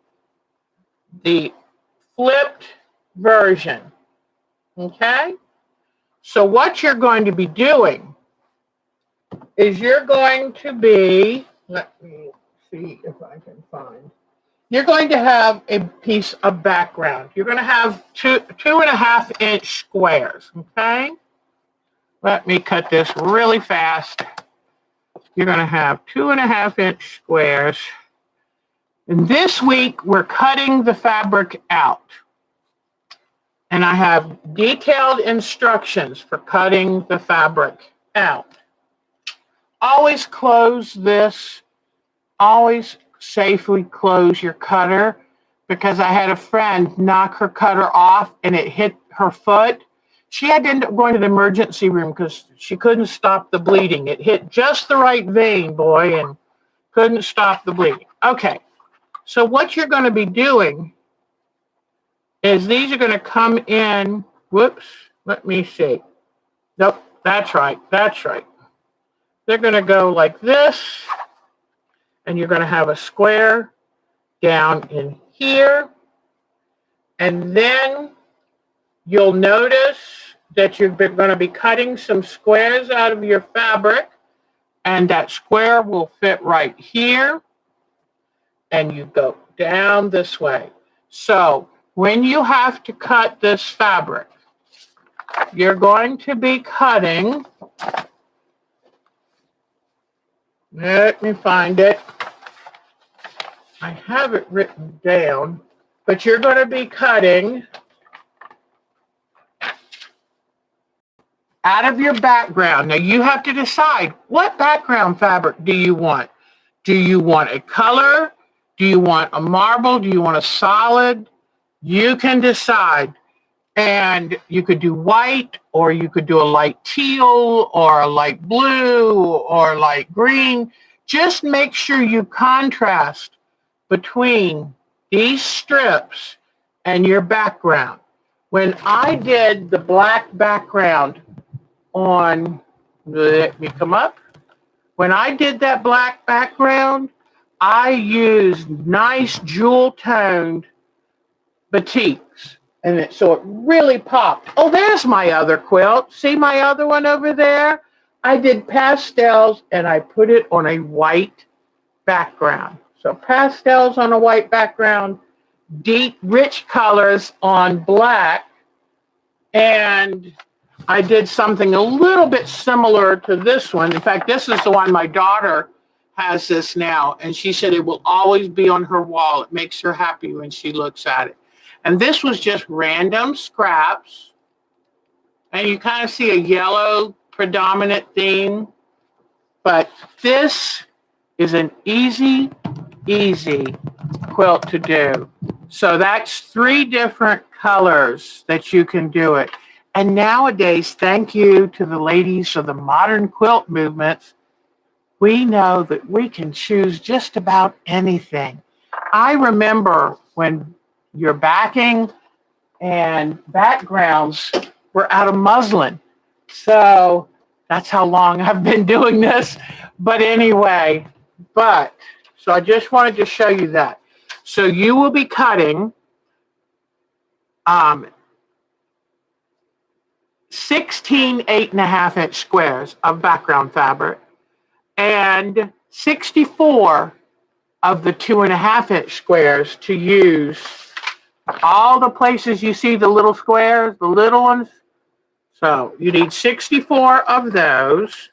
the flipped version. Okay? So what you're going to be doing is you're going to be, let me see if I can find, you're going to have a piece of background. You're going to have 2.5 inch squares, okay? Let me cut this really fast. You're going to have 2.5 inch squares, And this week, we're cutting the fabric out. And I have detailed instructions for cutting the fabric out. Always close this. Always safely close your cutter, because I had a friend knock her cutter off and it hit her foot. She had to end up going to the emergency room because she couldn't stop the bleeding. It hit just the right vein, boy, and couldn't stop the bleeding. Okay, so what you're going to be doing is these are going to come in. Whoops, let me see. Nope, that's right, that's right. They're going to go like this, and you're going to have a square down in here. And then you'll notice that you're going to be cutting some squares out of your fabric, and that square will fit right here, and you go down this way. So when you have to cut this fabric, you're going to be cutting, let me find it. I have it written down, but you're going to be cutting out of your background. Now you have to decide, what background fabric do you want? Do you want a color? Do you want a marble? Do you want a solid? You can decide. And you could do white, or you could do a light teal, or a light blue, or light green. Just make sure you contrast between these strips and your background. When I did the black background on, let me come up. When I did that black background, I used nice jewel-toned batiks. And so it really popped. Oh, there's my other quilt. See my other one over there? I did pastels, and I put it on a white background. So pastels on a white background, deep, rich colors on black. And I did something a little bit similar to this one. In fact, this is the one my daughter has this now. And she said it will always be on her wall. It makes her happy when she looks at it. And this was just random scraps. And you kind of see a yellow predominant theme. But this is an easy quilt to do. So that's 3 different colors that you can do it. And nowadays, thank you to the ladies of the modern quilt movements, we know that we can choose just about anything. I remember when your backing and backgrounds were out of muslin. So that's how long I've been doing this. But anyway, so I just wanted to show you that. So you will be cutting 16 8.5-inch squares of background fabric and 64 of the 2.5-inch squares to use. All the places you see the little squares, the little ones. So you need 64 of those.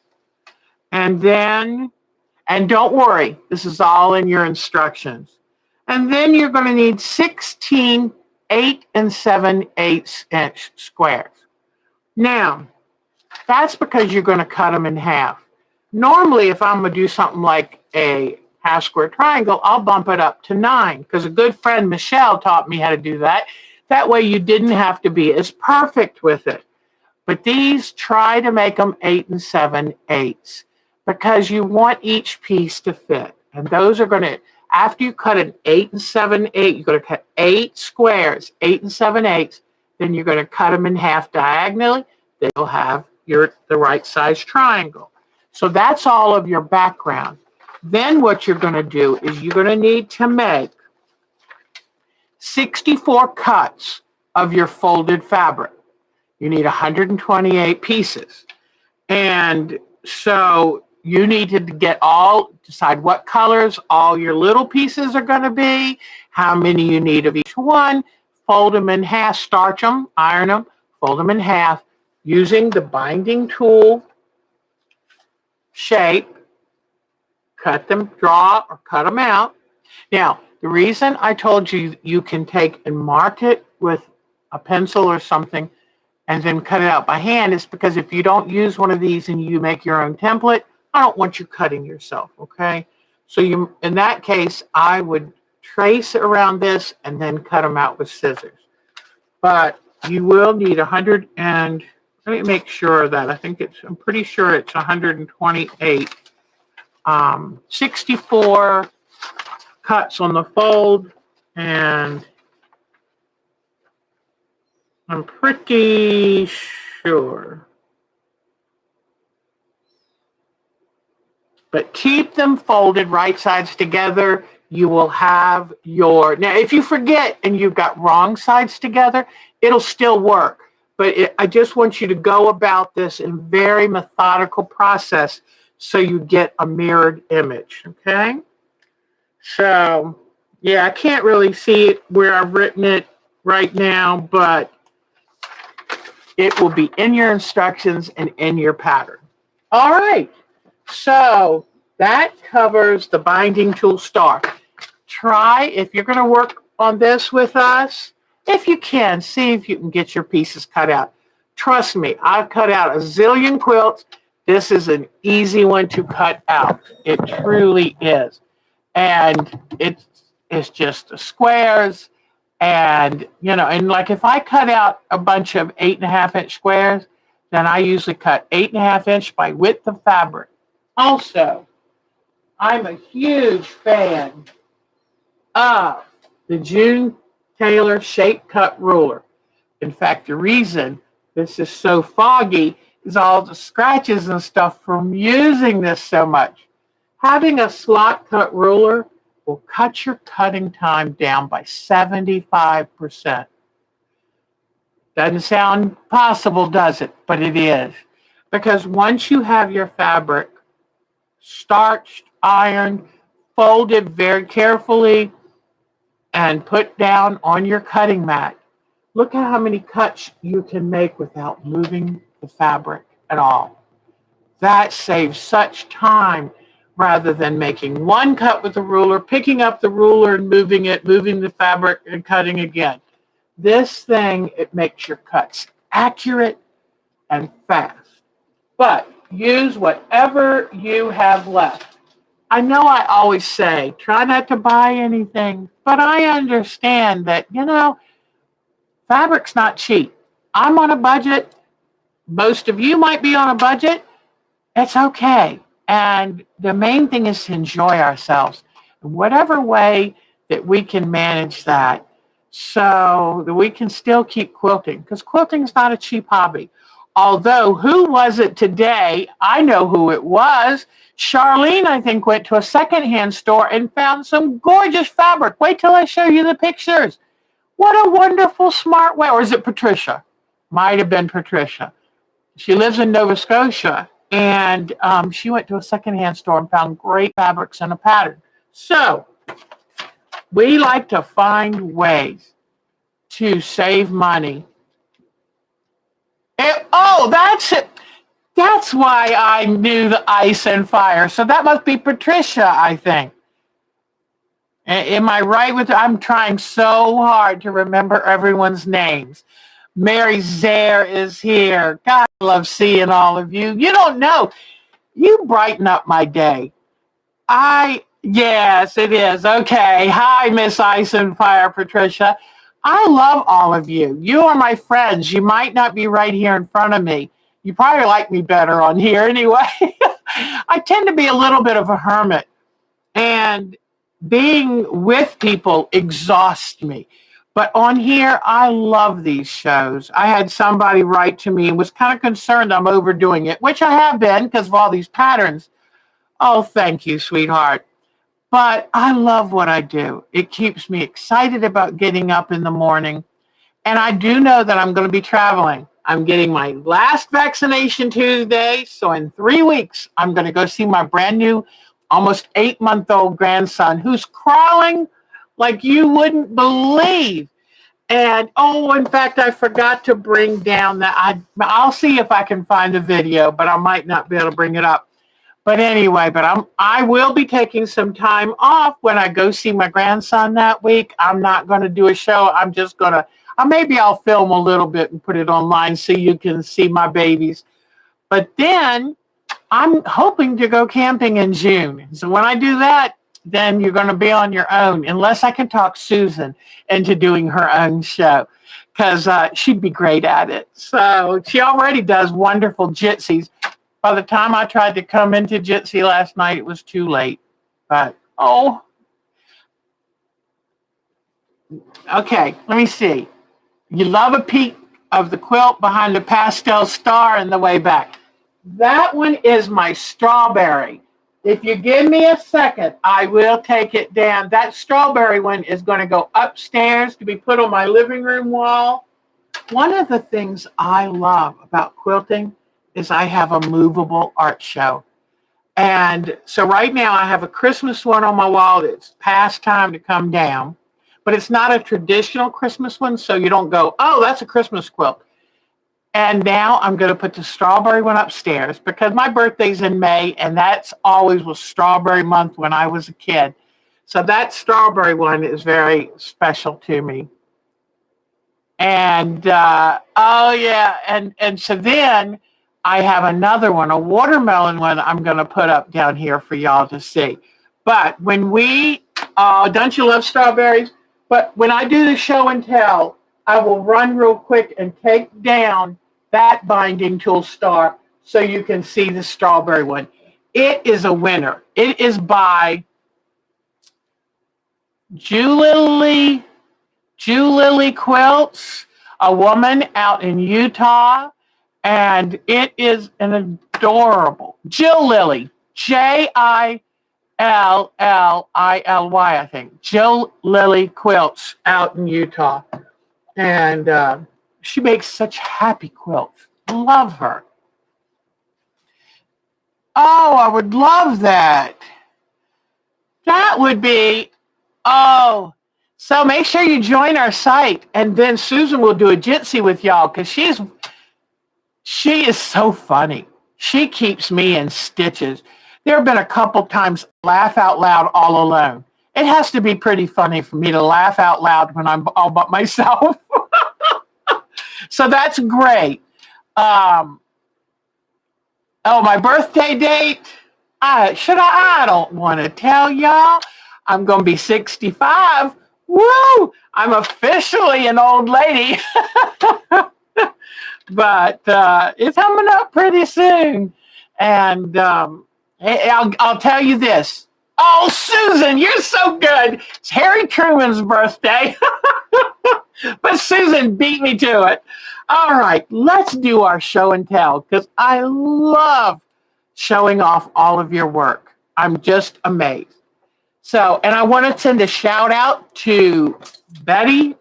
And don't worry, this is all in your instructions. And then you're going to need 16 8 7/8-inch squares. Now, that's because you're going to cut them in half. Normally, if I'm going to do something like a half square triangle, I'll bump it up to 9, because a good friend, Michelle, taught me how to do that. That way you didn't have to be as perfect with it. But these, try to make them 8 7/8, because you want each piece to fit. And those are going to, after you cut an 8 7/8, you're going to cut 8 squares, 8 7/8. Then you're going to cut them in half diagonally. Then you'll have the right size triangle. So that's all of your background. Then what you're going to do is you're going to need to make 64 cuts of your folded fabric. You need 128 pieces. And so you need to decide what colors all your little pieces are going to be, how many you need of each one, fold them in half, starch them, iron them, fold them in half using the binding tool shape. Cut them, draw or cut them out. Now, The reason I told you you can take and mark it with a pencil or something and then cut it out by hand is because if you don't use one of these and you make your own template, I don't want you cutting yourself, okay? So you, in that case, I would trace around this and then cut them out with scissors. But you will need 100 and, let me make sure of that. I'm pretty sure it's 128. 64 cuts on the fold, and I'm pretty sure. But keep them folded right sides together. You will have your, now if you forget and you've got wrong sides together, it'll still work. But I just want you to go about this in a very methodical process so you get a mirrored image, okay? So, yeah, I can't really see it where I've written it right now, but it will be in your instructions and in your pattern. All right, so that covers the binding tool star. Try, if you're going to work on this with us, if you can, see if you can get your pieces cut out. Trust me, I've cut out a zillion quilts. This is an easy one to cut out. It truly is. And it's just the squares. And, you know, and like if I cut out a bunch of 8.5-inch squares, then I usually cut 8.5-inch by width of fabric. Also, I'm a huge fan of the June Taylor Shape Cut Ruler. In fact, the reason this is so foggy is all the scratches and stuff from using this so much. Having a slot cut ruler will cut your cutting time down by 75%. Doesn't sound possible, does it? But it is. Because once you have your fabric starched, ironed, folded very carefully, and put down on your cutting mat, look at how many cuts you can make without moving the fabric at all. That saves such time rather than making one cut with a ruler, picking up the ruler and moving it, moving the fabric and cutting again. This thing, it makes your cuts accurate and fast. But use whatever you have left. I know I always say, try not to buy anything, but I understand that, you know, fabric's not cheap. I'm on a budget. Most of you might be on a budget. It's okay. And the main thing is to enjoy ourselves in whatever way that we can manage that so that we can still keep quilting, because quilting is not a cheap hobby. Although, who was it today? I know who it was. Charlene, I think, went to a secondhand store and found some gorgeous fabric. Wait till I show you the pictures. What a wonderful, smart way. Or is it Patricia? Might have been Patricia. She lives in Nova Scotia, and she went to a secondhand store and found great fabrics and a pattern. So we like to find ways to save money. Oh, that's it. That's why I knew the ice and fire. So that must be Patricia, I think. Am I right with I'm trying so hard to remember everyone's names. Mary Zare is here. God, I love seeing all of you. You don't know. You brighten up my day. Yes, it is. Okay. Hi, Miss Ice and Fire, Patricia. I love all of you. You are my friends. You might not be right here in front of me. You probably like me better on here anyway. I tend to be a little bit of a hermit. And being with people exhausts me. But on here, I love these shows. I had somebody write to me and was kind of concerned I'm overdoing it, which I have been because of all these patterns. Oh, thank you, sweetheart. But I love what I do. It keeps me excited about getting up in the morning. And I do know that I'm going to be traveling. I'm getting my last vaccination Tuesday. So in 3 weeks, I'm going to go see my brand new, almost 8-month-old grandson who's crawling like you wouldn't believe. And, oh, in fact, I forgot to bring down that. I'll see if I can find the video, but I might not be able to bring it up. But anyway, I will be taking some time off when I go see my grandson that week. I'm not going to do a show. I'm just going to, maybe I'll film a little bit and put it online so you can see my babies. But then I'm hoping to go camping in June. So when I do that, then you're going to be on your own, unless I can talk Susan into doing her own show, because she'd be great at it. So she already does wonderful jitsies. By the time I tried to come into Jitsi last night, it was too late. But, okay, let me see. You love a peek of the quilt behind the pastel star in the way back. That one is my strawberry. If you give me a second, I will take it down. That strawberry one is going to go upstairs to be put on my living room wall. One of the things I love about quilting is I have a movable art show. And so right now I have a Christmas one on my wall that's past time to come down, but it's not a traditional Christmas one, so you don't go, oh, that's a Christmas quilt. And now I'm going to put the strawberry one upstairs because my birthday's in May, and that's always was strawberry month when I was a kid. So that strawberry one is very special to me. And, and so then I have another one, a watermelon one I'm going to put up down here for y'all to see. But when don't you love strawberries? But when I do the show and tell, I will run real quick and take down that binding tool star so you can see the strawberry one. It is a winner. It is by Julie Quilts, a woman out in Utah, and it is an adorable Jill Lily, Jillilly, I think. Jill Lily Quilts out in Utah, and she makes such happy quilts. Love her. Oh, I would love that. That would be, so make sure you join our site, and then Susan will do a jitsi with y'all because she is so funny. She keeps me in stitches. There have been a couple times I laugh out loud all alone. It has to be pretty funny for me to laugh out loud when I'm all by myself. So that's great. My birthday date. I don't want to tell y'all. I'm going to be 65. Woo! I'm officially an old lady. But it's coming up pretty soon. And I'll tell you this. Oh, Susan, you're so good. It's Harry Truman's birthday. But Susan beat me to it. All right, let's do our show and tell because I love showing off all of your work. I'm just amazed. So, and I want to send a shout out to Betty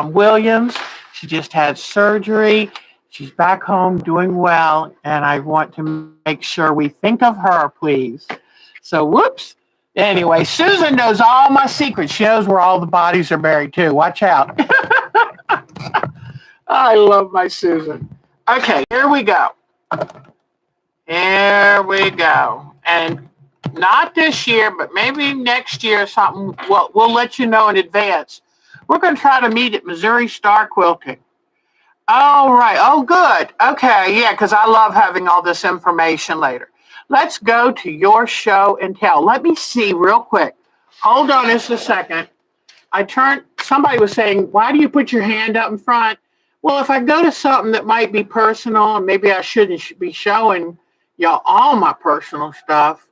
Williams. She just had surgery. She's back home doing well, and I want to make sure we think of her, please. So, whoops. Anyway, Susan knows all my secrets. She knows where all the bodies are buried, too. Watch out. I love my Susan. Okay, here we go. Here we go. And not this year, but maybe next year or something. We'll let you know in advance. We're going to try to meet at Missouri Star Quilting. All right. Oh, good. Okay. Yeah, because I love having all this information later. Let's go to your show and tell. Let me see real quick. Hold on just a second. Somebody was saying, why do you put your hand up in front? Well, if I go to something that might be personal and maybe I shouldn't be showing y'all all my personal stuff,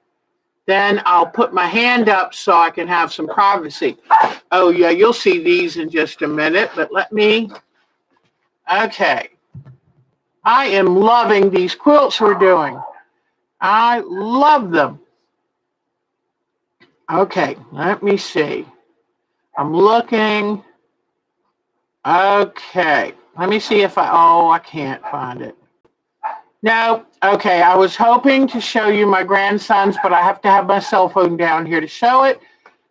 then I'll put my hand up so I can have some privacy. Oh, yeah, you'll see these in just a minute, but okay. I am loving these quilts we're doing. I love them. Okay, let me see. I'm looking. Okay, let me see if I can't find it. No, okay, I was hoping to show you my grandsons, but I have to have my cell phone down here to show it.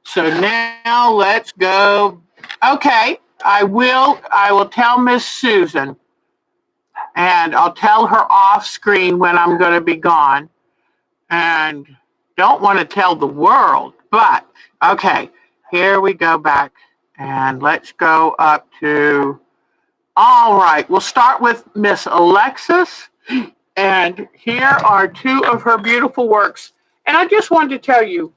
So now let's go. Okay, I will tell Miss Susan, and I'll tell her off screen when I'm going to be gone. and don't want to tell the world, but okay, here we go back and let's go up to, all right, we'll start with Miss Alexis, and here are two of her beautiful works. And I just wanted to tell you,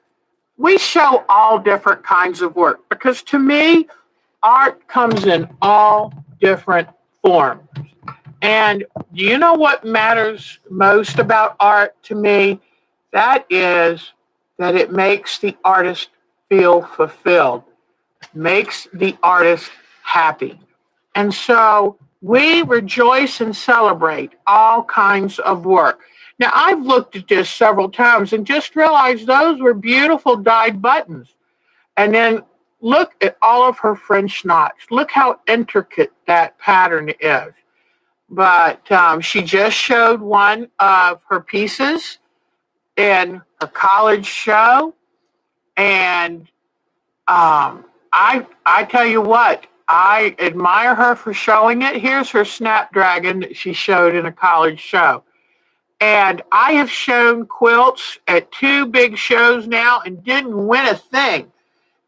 we show all different kinds of work because to me, art comes in all different forms. And do you know what matters most about art to me? That is that it makes the artist feel fulfilled, makes the artist happy. And so we rejoice and celebrate all kinds of work. Now, I've looked at this several times and just realized those were beautiful dyed buttons. And then look at all of her French knots. Look how intricate that pattern is. But she just showed one of her pieces in a college show. And I tell you what, I admire her for showing it. Here's her Snapdragon that she showed in a college show. And I have shown quilts at two big shows now and didn't win a thing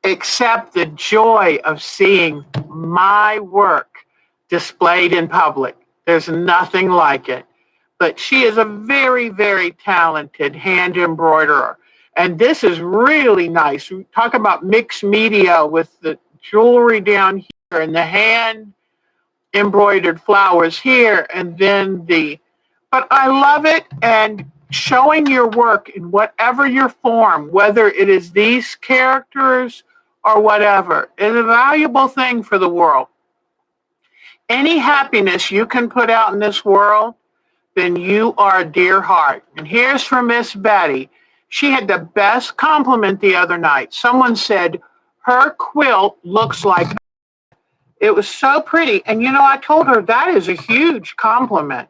except the joy of seeing my work displayed in public. There's nothing like it. But she is a very, very talented hand embroiderer. And this is really nice. We talk about mixed media with the jewelry down here and the hand embroidered flowers here and then but I love it, and showing your work in whatever your form, whether it is these characters or whatever, is a valuable thing for the world. Any happiness you can put out in this world, then you are a dear heart. And here's from Miss Betty. She had the best compliment the other night. Someone said, her quilt looks like, it was so pretty. And I told her that is a huge compliment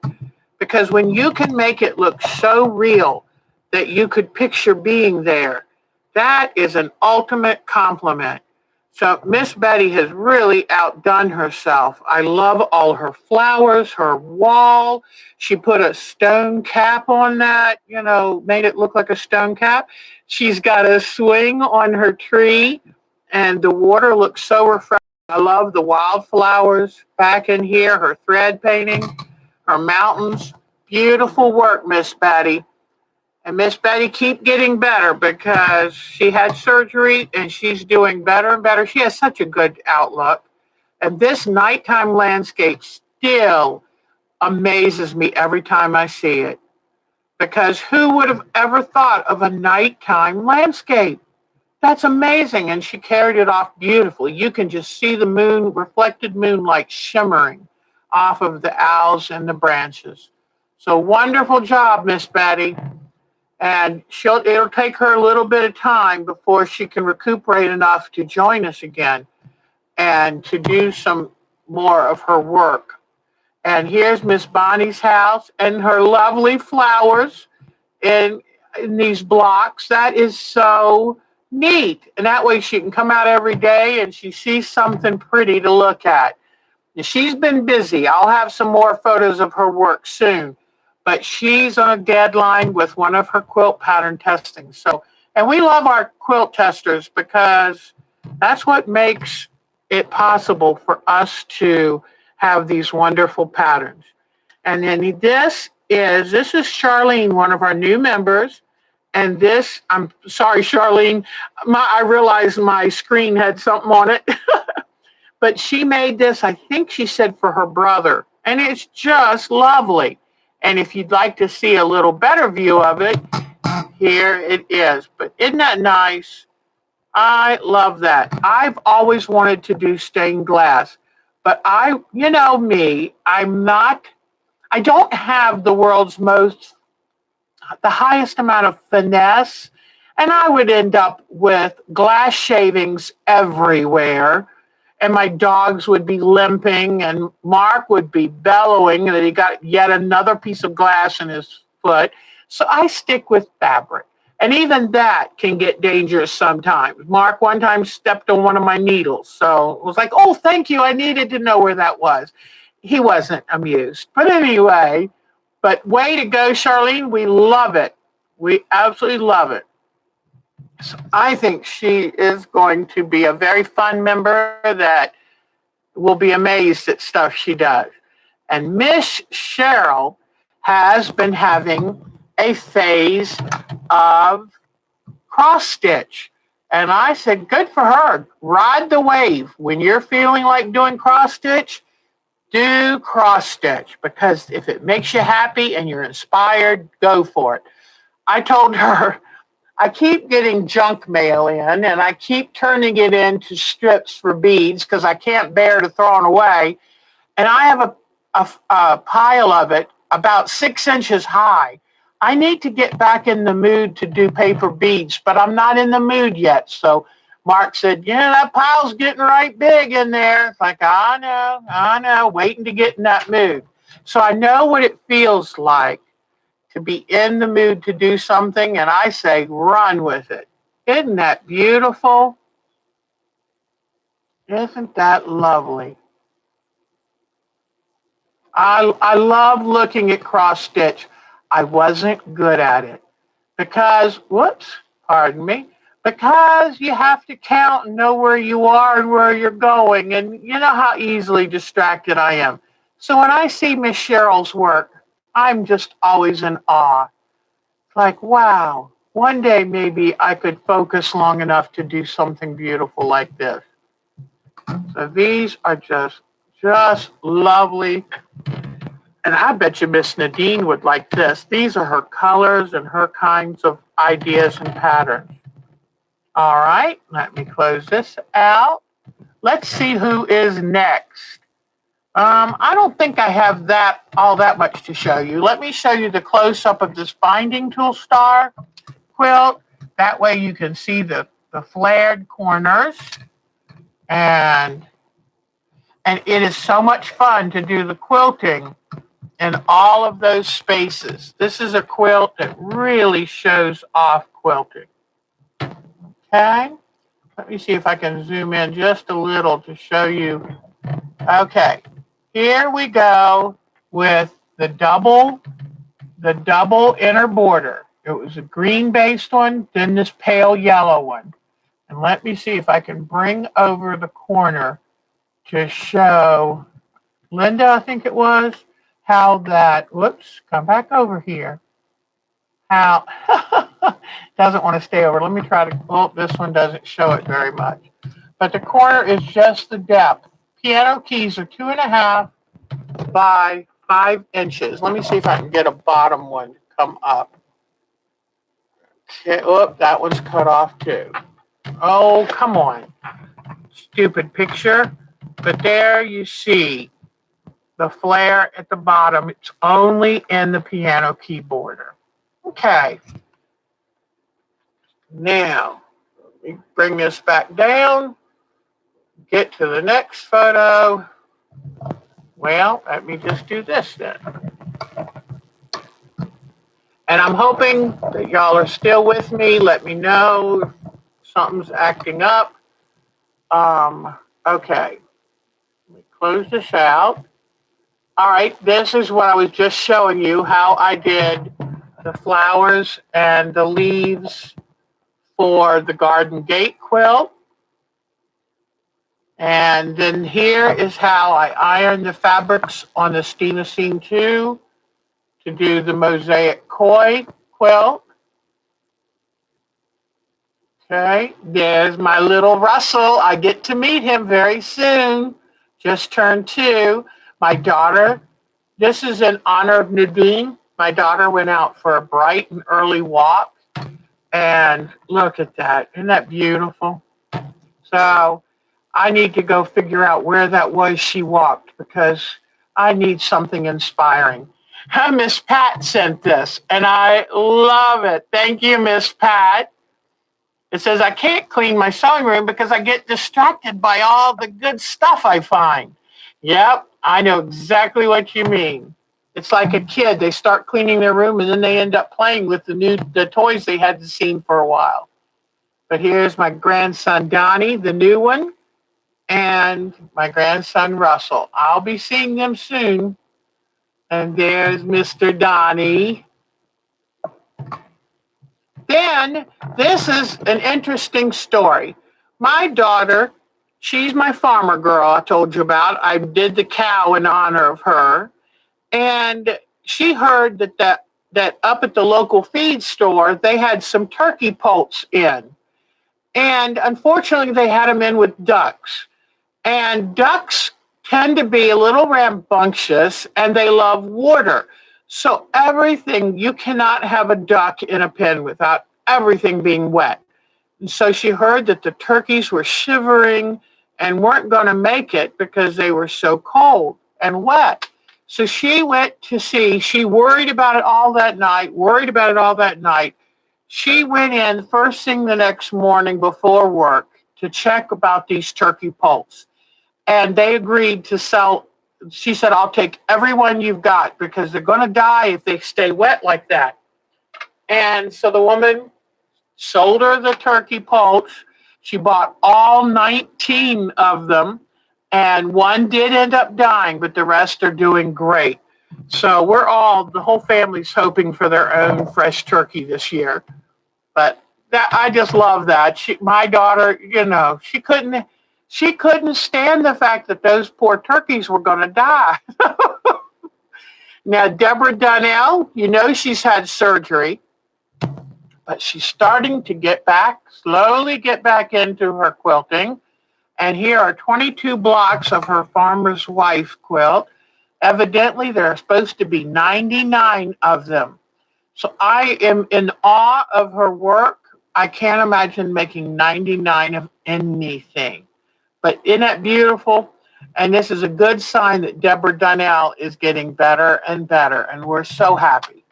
because when you can make it look so real that you could picture being there, that is an ultimate compliment. So Miss Betty has really outdone herself. I love all her flowers, her wall. She put a stone cap on that, made it look like a stone cap. She's got a swing on her tree, and the water looks so refreshing. I love the wildflowers back in here, her thread painting, her mountains. Beautiful work, Miss Betty. And Miss Betty, keep getting better because she had surgery and she's doing better and better. She has such a good outlook. And this nighttime landscape still amazes me every time I see it. Because who would have ever thought of a nighttime landscape? That's amazing. And she carried it off beautifully. You can just see the reflected moonlight shimmering off of the owls and the branches. So wonderful job, Miss Betty. And it'll take her a little bit of time before she can recuperate enough to join us again and to do some more of her work. And here's Miss Bonnie's house and her lovely flowers in these blocks. That is so neat. And that way she can come out every day and she sees something pretty to look at. And she's been busy. I'll have some more photos of her work soon. But she's on a deadline with one of her quilt pattern testing. And we love our quilt testers because that's what makes it possible for us to have these wonderful patterns. And then this is Charlene, one of our new members. And this, I'm sorry, Charlene, I realized my screen had something on it. But she made this, I think she said for her brother. And it's just lovely. And if you'd like to see a little better view of it, here it is. But isn't that nice? I love that. I've always wanted to do stained glass, but I don't have the highest amount of finesse, and I would end up with glass shavings everywhere. And my dogs would be limping, and Mark would be bellowing that he got yet another piece of glass in his foot. So I stick with fabric. And even that can get dangerous sometimes. Mark one time stepped on one of my needles. So it was like, oh, thank you. I needed to know where that was. He wasn't amused. But anyway, way to go, Charlene. We love it. We absolutely love it. So I think she is going to be a very fun member that will be amazed at stuff she does. And Miss Cheryl has been having a phase of cross stitch. And I said, good for her. Ride the wave. When you're feeling like doing cross stitch, do cross stitch, because if it makes you happy and you're inspired, go for it. I told her, I keep getting junk mail in and I keep turning it into strips for beads because I can't bear to throw it away. And I have a pile of it about 6 inches high. I need to get back in the mood to do paper beads, but I'm not in the mood yet. So Mark said, yeah, that pile's getting right big in there. It's like, I know, waiting to get in that mood. So I know what it feels like to be in the mood to do something, and I say, run with it. Isn't that beautiful? Isn't that lovely? I love looking at cross stitch. I wasn't good at it because, whoops, pardon me, because you have to count and know where you are and where you're going. And you know how easily distracted I am. So when I see Miss Cheryl's work, I'm just always in awe. Like, wow, one day maybe I could focus long enough to do something beautiful like this. So these are just lovely. And I bet you Miss Nadine would like this. These are her colors and her kinds of ideas and patterns. All right, let me close this out. Let's see who is next. I don't think I have all that much to show you. Let me show you the close-up of this binding tool star quilt. That way you can see the flared corners. And it is so much fun to do the quilting in all of those spaces. This is a quilt that really shows off quilting. Okay, let me see if I can zoom in just a little to show you. Okay, here we go with the double inner border. It was a green based one, then this pale yellow one. And let me see if I can bring over the corner to show Linda, I think it was, how that, whoops, come back over here. How, doesn't want to stay over. Let me try to, oh, this one doesn't show it very much. But the corner is just the depth. Piano keys are 2.5 by 5 inches. Let me see if I can get a bottom one to come up. Okay, oh, that one's cut off too. Oh, come on. Stupid picture. But there you see the flare at the bottom. It's only in the piano key border. Okay. Now, let me bring this back down. Get to the next photo. Well, let me just do this then. And I'm hoping that y'all are still with me. Let me know if something's acting up. Okay. Let me close this out. All right, this is what I was just showing you, how I did the flowers and the leaves for the garden gate quilt. And then here is how I ironed the fabrics on the Steamosine 2 to do the mosaic koi quilt. Okay, there's my little Russell. I get to meet him very soon. Just turned 2. My daughter, this is in honor of Nadine. My daughter went out for a bright and early walk. And look at that. Isn't that beautiful? So I need to go figure out where that was she walked because I need something inspiring. Miss Pat sent this, and I love it. Thank you, Miss Pat. It says, I can't clean my sewing room because I get distracted by all the good stuff I find. Yep, I know exactly what you mean. It's like a kid. They start cleaning their room, and then they end up playing with the toys they hadn't seen for a while. But here's my grandson, Donnie, the new one, and my grandson, Russell. I'll be seeing them soon. And there's Mr. Donnie. Then this is an interesting story. My daughter, she's my farmer girl I told you about. I did the cow in honor of her. And she heard that up at the local feed store, they had some turkey poults in. And unfortunately, they had them in with ducks. And ducks tend to be a little rambunctious and they love water. So everything, you cannot have a duck in a pen without everything being wet. And so she heard that the turkeys were shivering and weren't going to make it because they were so cold and wet. So she went to see, she worried about it all that night. She went in first thing the next morning before work to check about these turkey poults. And they agreed to sell. She said, I'll take every one you've got because they're going to die if they stay wet like that. And so the woman sold her the turkey poults. She bought all 19 of them. And one did end up dying, but the rest are doing great. So the whole family's hoping for their own fresh turkey this year. But I just love that. My daughter, she couldn't stand the fact that those poor turkeys were going to die. Now, Deborah Donnell, she's had surgery, but she's starting to slowly get back into her quilting. And here are 22 blocks of her farmer's wife quilt. Evidently, there are supposed to be 99 of them. So I am in awe of her work. I can't imagine making 99 of anything. But isn't that beautiful? And this is a good sign that Deborah Donnell is getting better and better. And we're so happy.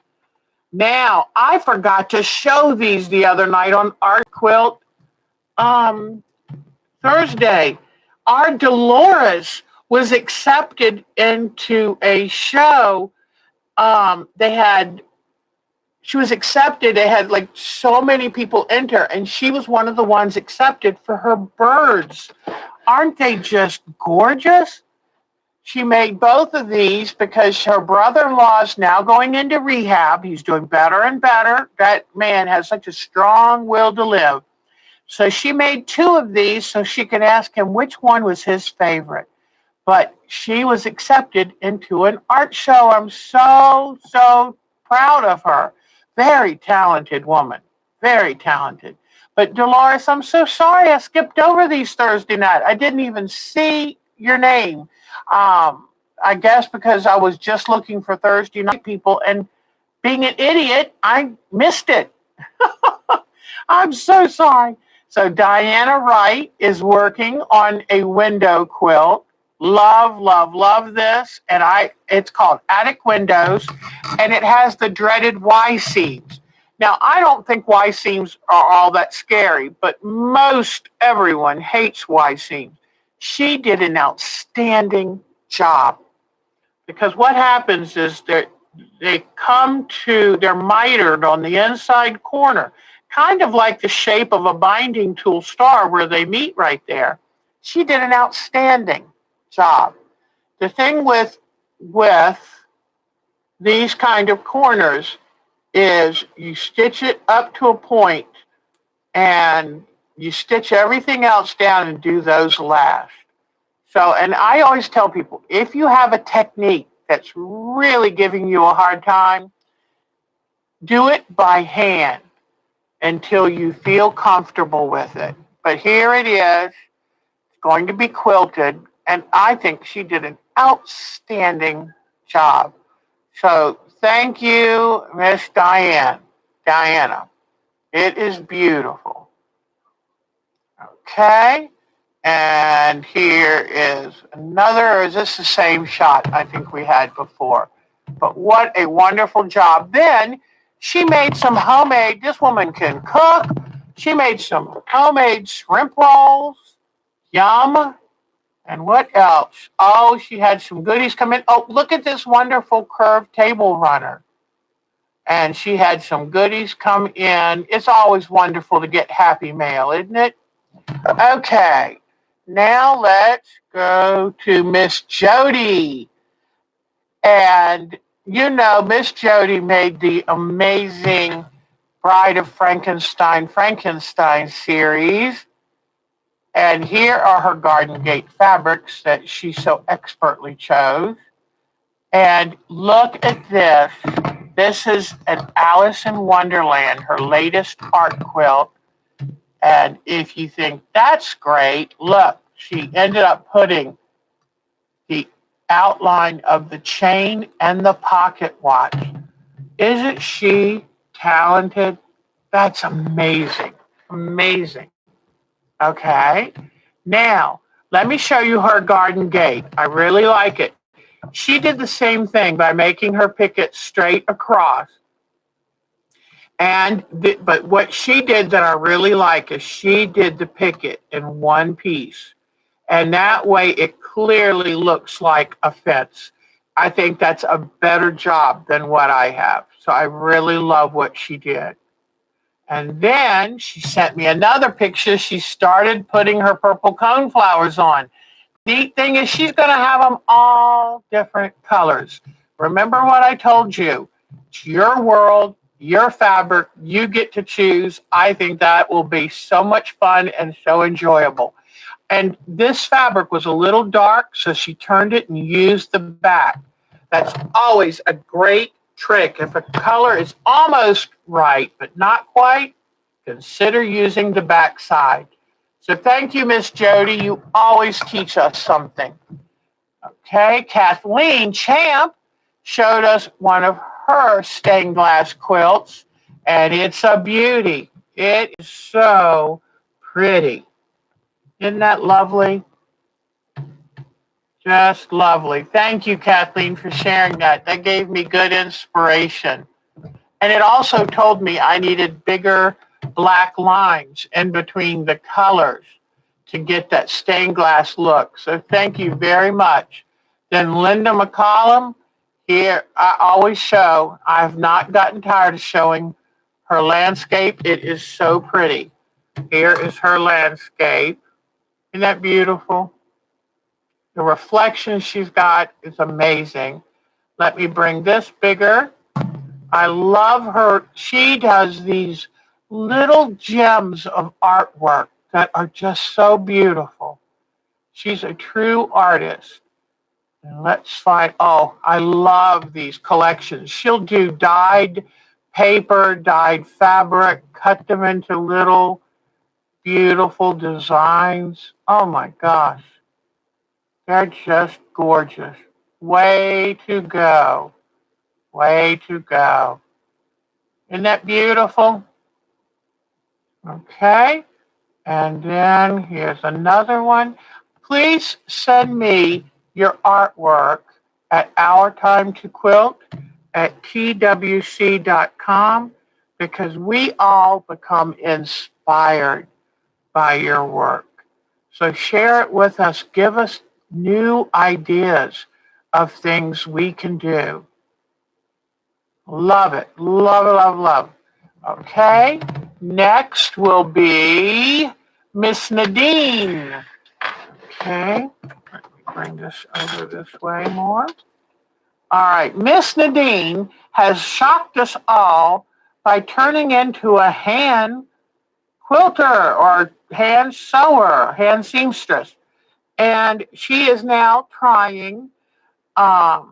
Now, I forgot to show these the other night on Art Quilt. Thursday, our Dolores was accepted into a show. She was accepted. They had like so many people enter, and she was one of the ones accepted for her birds. Aren't they just gorgeous? She made both of these because her brother-in-law is now going into rehab. He's doing better and better. That man has such a strong will to live. So she made 2 of these so she could ask him which one was his favorite. But she was accepted into an art show. I'm so, so proud of her. Very talented woman. Very talented. But Dolores, I'm so sorry I skipped over these Thursday night. I didn't even see your name. I guess because I was just looking for Thursday night people. And being an idiot, I missed it. I'm so sorry. So Diana Wright is working on a window quilt. Love, love, love this. And it's called Attic Windows, and it has the dreaded Y seams. Now, I don't think Y seams are all that scary, but most everyone hates Y seams. She did an outstanding job because what happens is they're mitered on the inside corner, kind of like the shape of a binding tool star where they meet right there. She did an outstanding job. The thing with these kind of corners is you stitch it up to a point and you stitch everything else down and do those last. So, and I always tell people, if you have a technique that's really giving you a hard time, do it by hand until you feel comfortable with it. But here it is. It's going to be quilted, and I think she did an outstanding job. So thank you, Miss Diana. It is beautiful. Okay. And here is another, or is this the same shot I think we had before? But what a wonderful job. Then she made some homemade, this woman can cook. She made some homemade shrimp rolls. Yum. And what else? Oh, she had some goodies come in. Oh, look at this wonderful curved table runner. And she had some goodies come in. It's always wonderful to get happy mail, isn't it? Okay. Now let's go to Miss Jody. And Miss Jody made the amazing Bride of Frankenstein series. And here are her Garden Gate fabrics that she so expertly chose. And look at this. This is an Alice in Wonderland, her latest art quilt. And if you think that's great, look, she ended up putting the outline of the chain and the pocket watch. Isn't she talented? That's amazing. Amazing. Okay. Now, let me show you her garden gate. I really like it. She did the same thing by making her picket straight across. But what she did that I really like is she did the picket in one piece. And that way it clearly looks like a fence. I think that's a better job than what I have. So I really love what she did. And then she sent me another picture. She started putting her purple cone flowers on. Neat thing is she's going to have them all different colors. Remember what I told you. It's your world, your fabric. You get to choose. I think that will be so much fun and so enjoyable. And this fabric was a little dark, so she turned it and used the back. That's always a great trick. If a color is almost right, but not quite, consider using the back side. So thank you, Miss Jody. You always teach us something. Okay, Kathleen Champ showed us one of her stained glass quilts, and it's a beauty. It is so pretty. Isn't that lovely? Just lovely. Thank you, Kathleen, for sharing that. That gave me good inspiration. And it also told me I needed bigger black lines in between the colors to get that stained glass look. So thank you very much. Then Linda McCollum, here I always show. I've not gotten tired of showing her landscape. It is so pretty. Here is her landscape. Isn't that beautiful? The reflection she's got is amazing. Let me bring this bigger. I love her. She does these little gems of artwork that are just so beautiful. She's a true artist. And let's find, oh, I love these collections. She'll do dyed paper, dyed fabric, cut them into little beautiful designs. Oh my gosh. They're just gorgeous. Way to go. Way to go. Isn't that beautiful? Okay. And then here's another one. Please send me your artwork at ourtimetoquilt@twc.com because we all become inspired by your work. So share it with us. Give us new ideas of things we can do. Love it. Love it, love, love. Okay. Next will be Miss Nadine. Okay. Let me bring this over this way more. All right. Miss Nadine has shocked us all by turning into a hand quilter or hand sewer, hand seamstress. And she is now trying, I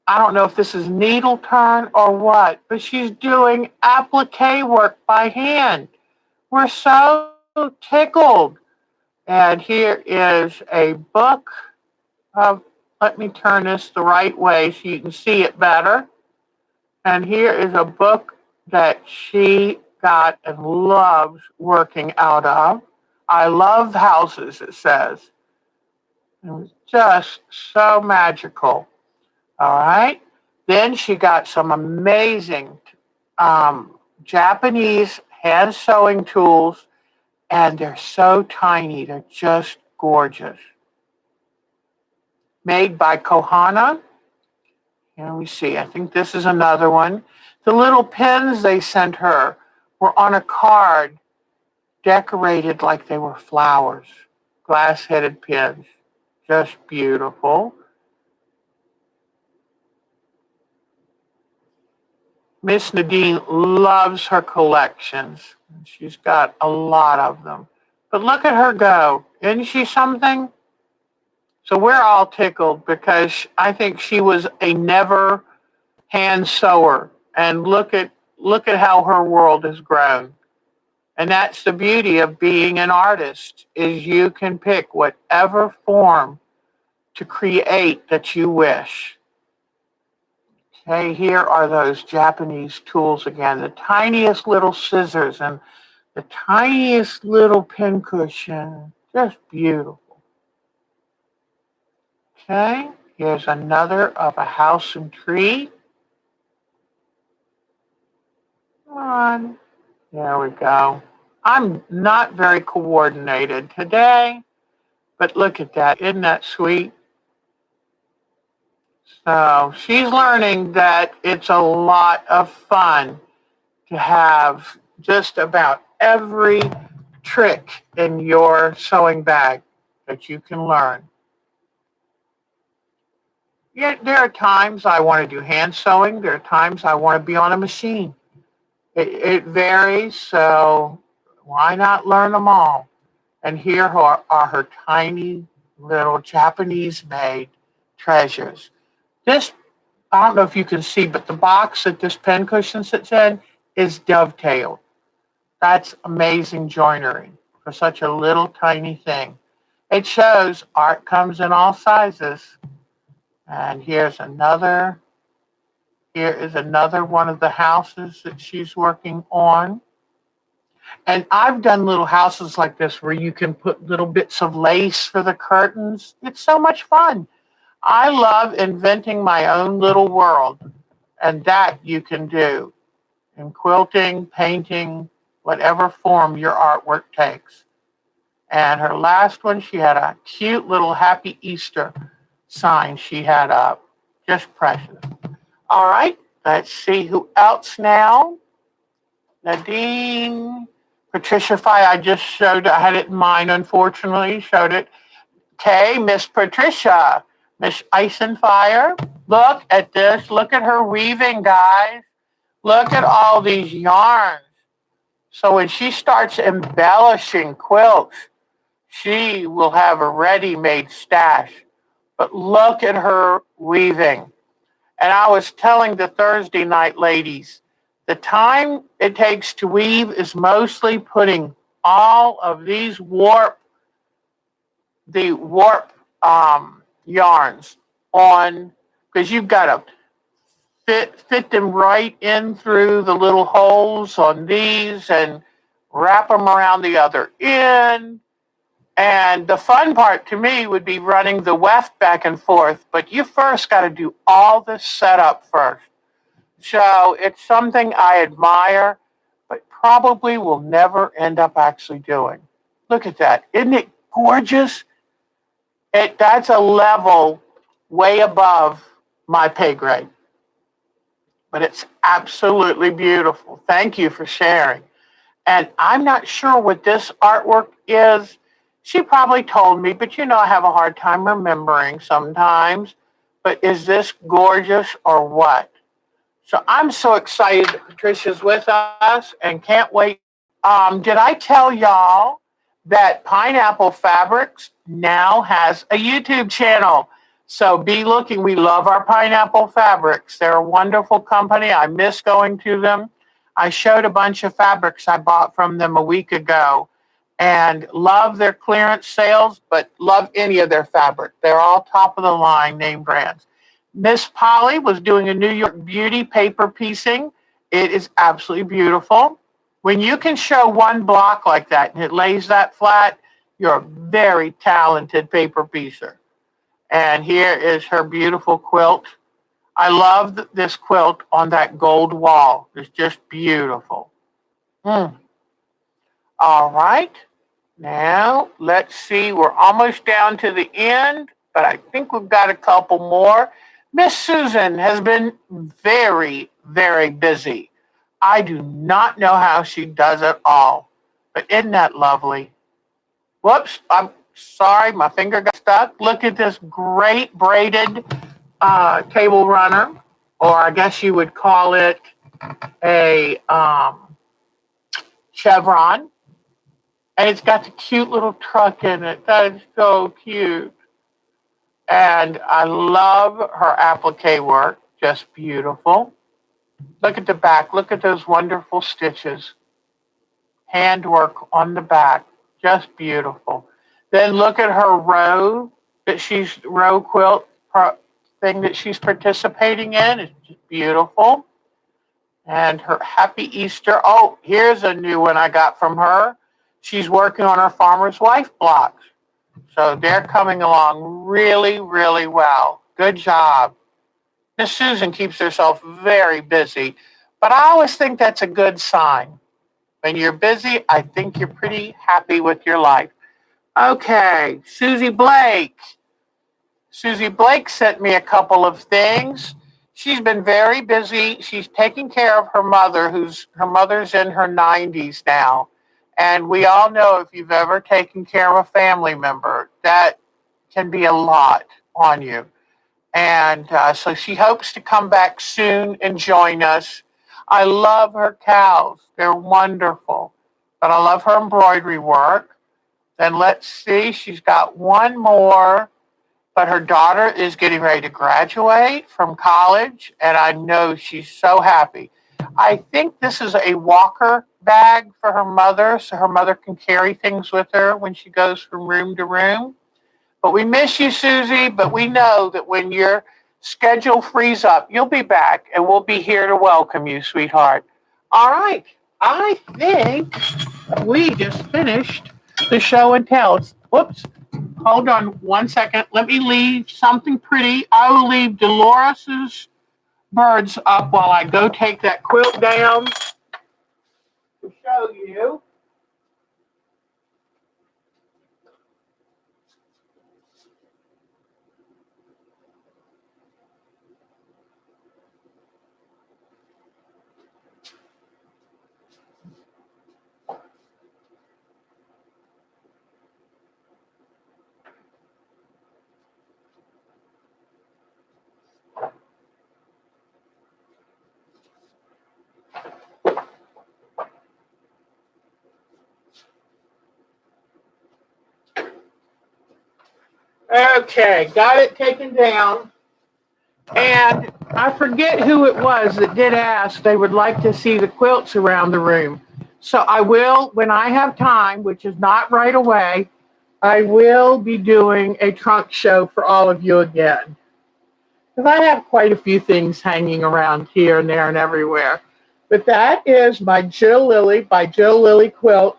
don't know if this is needle turn or what, but she's doing applique work by hand. We're so tickled. And here is a book of, let me turn this the right way so you can see it better. And here is a book that she got and loves working out of. I love houses, it says. It was just so magical. All right. Then she got some amazing Japanese hand sewing tools, and they're so tiny. They're just gorgeous. Made by Kohana. Here we see. I think this is another one. The little pins they sent her were on a card decorated like they were flowers. Glass-headed pins. Just beautiful. Miss Nadine loves her collections. She's got a lot of them. But look at her go. Isn't she something? So we're all tickled because I think she was a never hand sewer. And look at how her world has grown. And that's the beauty of being an artist is you can pick whatever form to create that you wish. Okay, here are those Japanese tools again. The tiniest little scissors and the tiniest little pincushion. Just beautiful. Okay, here's another of a house and tree. Come on. There we go. I'm not very coordinated today, but look at that. Isn't that sweet? So she's learning that it's a lot of fun to have just about every trick in your sewing bag that you can learn. Yet there are times I want to do hand sewing. There are times I want to be on a machine. It varies, so why not learn them all? And here are her tiny little Japanese made treasures. This, I don't know if you can see, but the box that this pincushion sits in is dovetailed. That's amazing joinery for such a little tiny thing. It shows art comes in all sizes. And here is another one of the houses that she's working on. And I've done little houses like this where you can put little bits of lace for the curtains. It's so much fun. I love inventing my own little world, and that you can do in quilting, painting, whatever form your artwork takes. And her last one, she had a cute little Happy Easter sign she had up. Just precious. All right, let's see who else now. Nadine, Patricia Fye, I just showed, I had it in mind, unfortunately, showed it. Okay, Miss Patricia, Miss Ice and Fire. Look at this. Look at her weaving, guys. Look at all these yarns. So when she starts embellishing quilts, she will have a ready-made stash. But look at her weaving. And I was telling the Thursday night ladies, the time it takes to weave is mostly putting all of these warp yarns on, because you've got to fit them right in through the little holes on these and wrap them around the other end. And the fun part to me would be running the weft back and forth, but you first got to do all this setup first. So it's something I admire, but probably will never end up actually doing. Look at that. Isn't it gorgeous? That's a level way above my pay grade. But it's absolutely beautiful. Thank you for sharing. And I'm not sure what this artwork is. She probably told me, but I have a hard time remembering sometimes. But is this gorgeous or what? So I'm so excited that Patricia's with us and can't wait. Did I tell y'all that Pineapple Fabrics now has a YouTube channel? So be looking. We love our Pineapple Fabrics. They're a wonderful company. I miss going to them. I showed a bunch of fabrics I bought from them a week ago and love their clearance sales, but love any of their fabric. They're all top of the line name brands. Miss Polly was doing a New York Beauty paper piecing. It is absolutely beautiful. When you can show one block like that and it lays that flat, you're a very talented paper piecer. And here is her beautiful quilt. I love this quilt on that gold wall. It's just beautiful. All right. Now, let's see. We're almost down to the end, but I think we've got a couple more. Miss Susan has been very, very busy. I do not know how she does it all, but isn't that lovely? Whoops, I'm sorry, my finger got stuck. Look at this great braided table runner, or I guess you would call it a chevron, and it's got the cute little truck in it. That is so cute. And I love her applique work, just beautiful. Look at the back. Look at those wonderful stitches. Handwork on the back, just beautiful. Then look at her row quilt thing that she's participating in. It's just beautiful. And her Happy Easter. Oh, here's a new one I got from her. She's working on her Farmer's Wife blocks. So they're coming along really, really well. Good job. Miss Susan keeps herself very busy, but I always think that's a good sign. When you're busy, I think you're pretty happy with your life. Okay, Susie Blake. Susie Blake sent me a couple of things. She's been very busy. She's taking care of her mother, her mother's in her 90s now. And we all know if you've ever taken care of a family member, that can be a lot on you. And so she hopes to come back soon and join us. I love her cows. They're wonderful. But I love her embroidery work. Then let's see, she's got one more, but her daughter is getting ready to graduate from college, and I know she's so happy. I think this is a walker bag for her mother, so her mother can carry things with her when she goes from room to room. But we miss you, Susie, but we know that when your schedule frees up, you'll be back, and we'll be here to welcome you, sweetheart. All right. I think we just finished the show and tell. Whoops. Hold on one second. Let me leave something pretty. I will leave Dolores's birds up while I go take that quilt down to show you. Okay, got it taken down. And I forget who it was that did ask they would like to see the quilts around the room. So I will, when I have time, which is not right away, I will be doing a trunk show for all of you again. Because I have quite a few things hanging around here and there and everywhere. But that is my Jill Lily by Jill Lily Quilt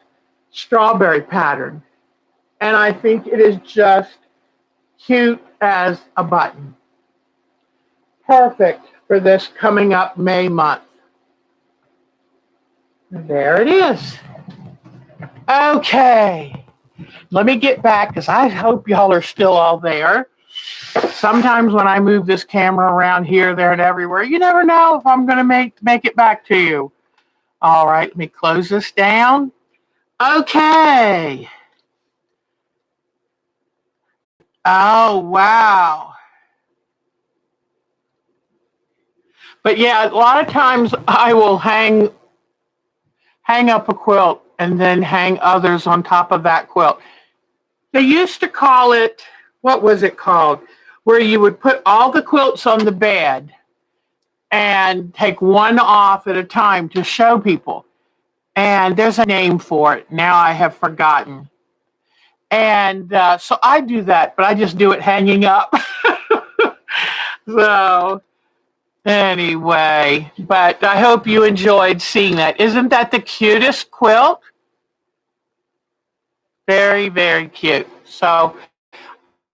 strawberry pattern. And I think it is just cute as a button. Perfect for this coming up May month. There it is. Okay. Let me get back because I hope y'all are still all there. Sometimes when I move this camera around here, there, and everywhere, you never know if I'm going to make it back to you. All right, let me close this down. Okay. Oh, wow. But yeah, a lot of times I will hang up a quilt and then hang others on top of that quilt. They used to call it, what was it called? Where you would put all the quilts on the bed and take one off at a time to show people. And there's a name for it. Now I have forgotten. And so I do that, but I just do it hanging up. So anyway, but I hope you enjoyed seeing that. Isn't that the cutest quilt? Very, very cute. So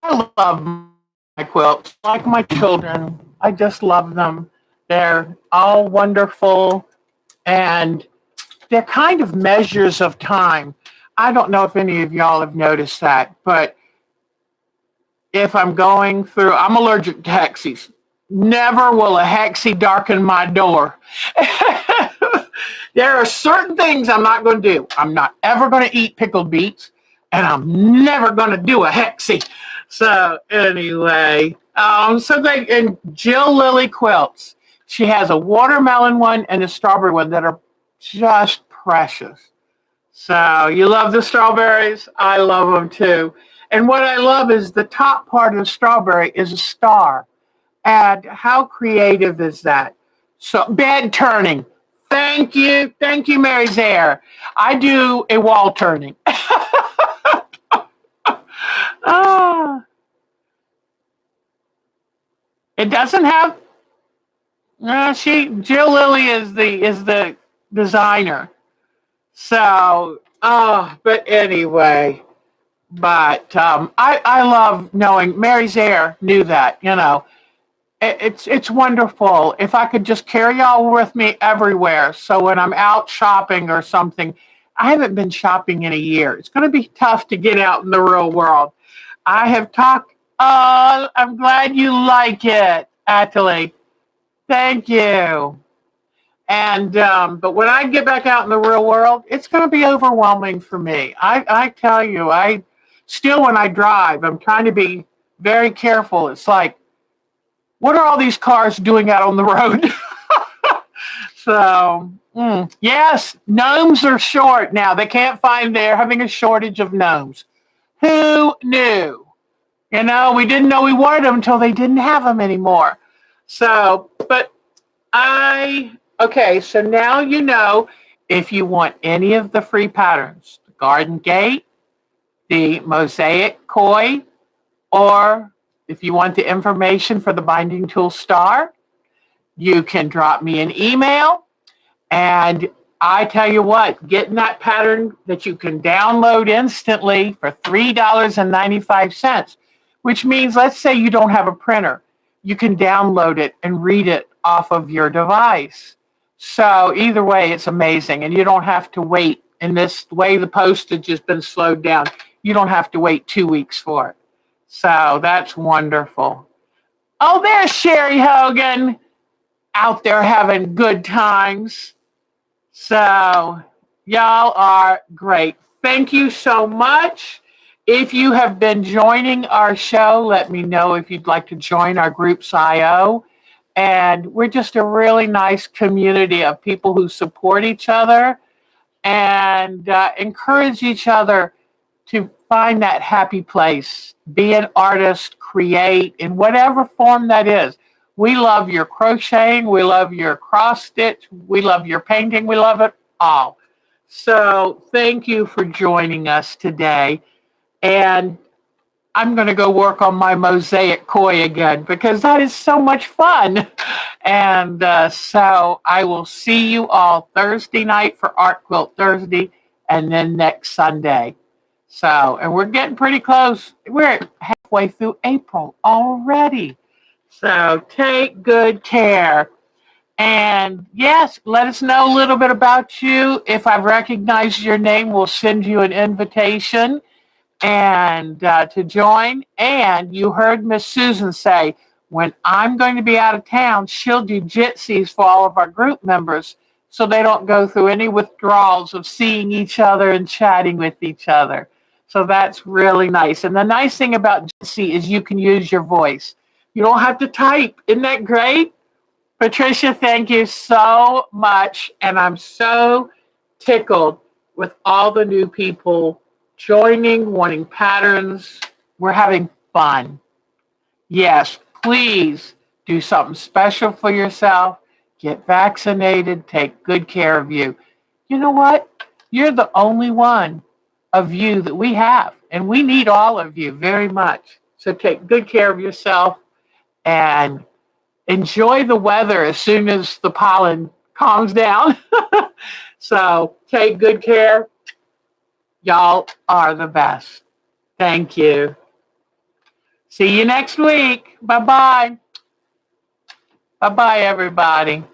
I love my quilts, like my children. I just love them. They're all wonderful, and they're kind of measures of time. I don't know if any of y'all have noticed that, but if I'm going through, I'm allergic to hexies. Never will a hexie darken my door. There are certain things I'm not going to do. I'm not ever going to eat pickled beets, and I'm never going to do a hexie. So anyway, so they and Jill Lily Quilts. She has a watermelon one and a strawberry one that are just precious. So you love the strawberries? I love them too. And what I love is the top part of the strawberry is a star. And how creative is that? So bed turning. Thank you. Thank you, Mary Zare. I do a wall turning. Ah, it doesn't have Jill Lilly is the designer. So but anyway, I love knowing Mary Zare knew that, it's wonderful if I could just carry y'all with me everywhere. So when I'm out shopping or something, I haven't been shopping in a year. It's going to be tough to get out in the real world. I have talked. Oh, I'm glad you like it, Atlee. Thank you. And but when I get back out in the real world, it's going to be overwhelming for me. I tell you, I still when I drive, I'm trying to be very careful. It's like, what are all these cars doing out on the road? So, yes, gnomes are short now. They're having a shortage of gnomes. Who knew? We didn't know we wanted them until they didn't have them anymore. So, but okay, so now you know if you want any of the free patterns, the Garden Gate, the Mosaic Koi, or if you want the information for the Binding Tool Star, you can drop me an email. And I tell you what, getting that pattern that you can download instantly for $3.95, which means let's say you don't have a printer. You can download it and read it off of your device. So either way, it's amazing. And you don't have to wait. In this way, the postage has been slowed down. You don't have to wait 2 weeks for it. So that's wonderful. Oh, there's Sherry Hogan out there having good times. So y'all are great. Thank you so much. If you have been joining our show, let me know if you'd like to join our groups IO. And we're just a really nice community of people who support each other and encourage each other to find that happy place. Be an artist, create in whatever form that is. We love your crocheting. We love your cross stitch. We love your painting. We love it all. So thank you for joining us today. And I'm going to go work on my mosaic koi again because that is so much fun. And so I will see you all Thursday night for Art Quilt Thursday and then next Sunday. So, and we're getting pretty close. We're halfway through April already. So take good care. And yes, let us know a little bit about you. If I've recognized your name, we'll send you an invitation and to join. And you heard Miss Susan say, when I'm going to be out of town, she'll do jitsies for all of our group members so they don't go through any withdrawals of seeing each other and chatting with each other. So that's really nice. And the nice thing about Jitsi is you can use your voice. You don't have to type. Isn't that great? Patricia, thank you so much. And I'm so tickled with all the new people joining, wanting patterns. We're having fun. Yes, please do something special for yourself. Get vaccinated. Take good care of you. You know what? You're the only one of you that we have. And we need all of you very much. So take good care of yourself and enjoy the weather as soon as the pollen calms down. So take good care. Y'all are the best. Thank you. See you next week. Bye-bye. Bye-bye, everybody.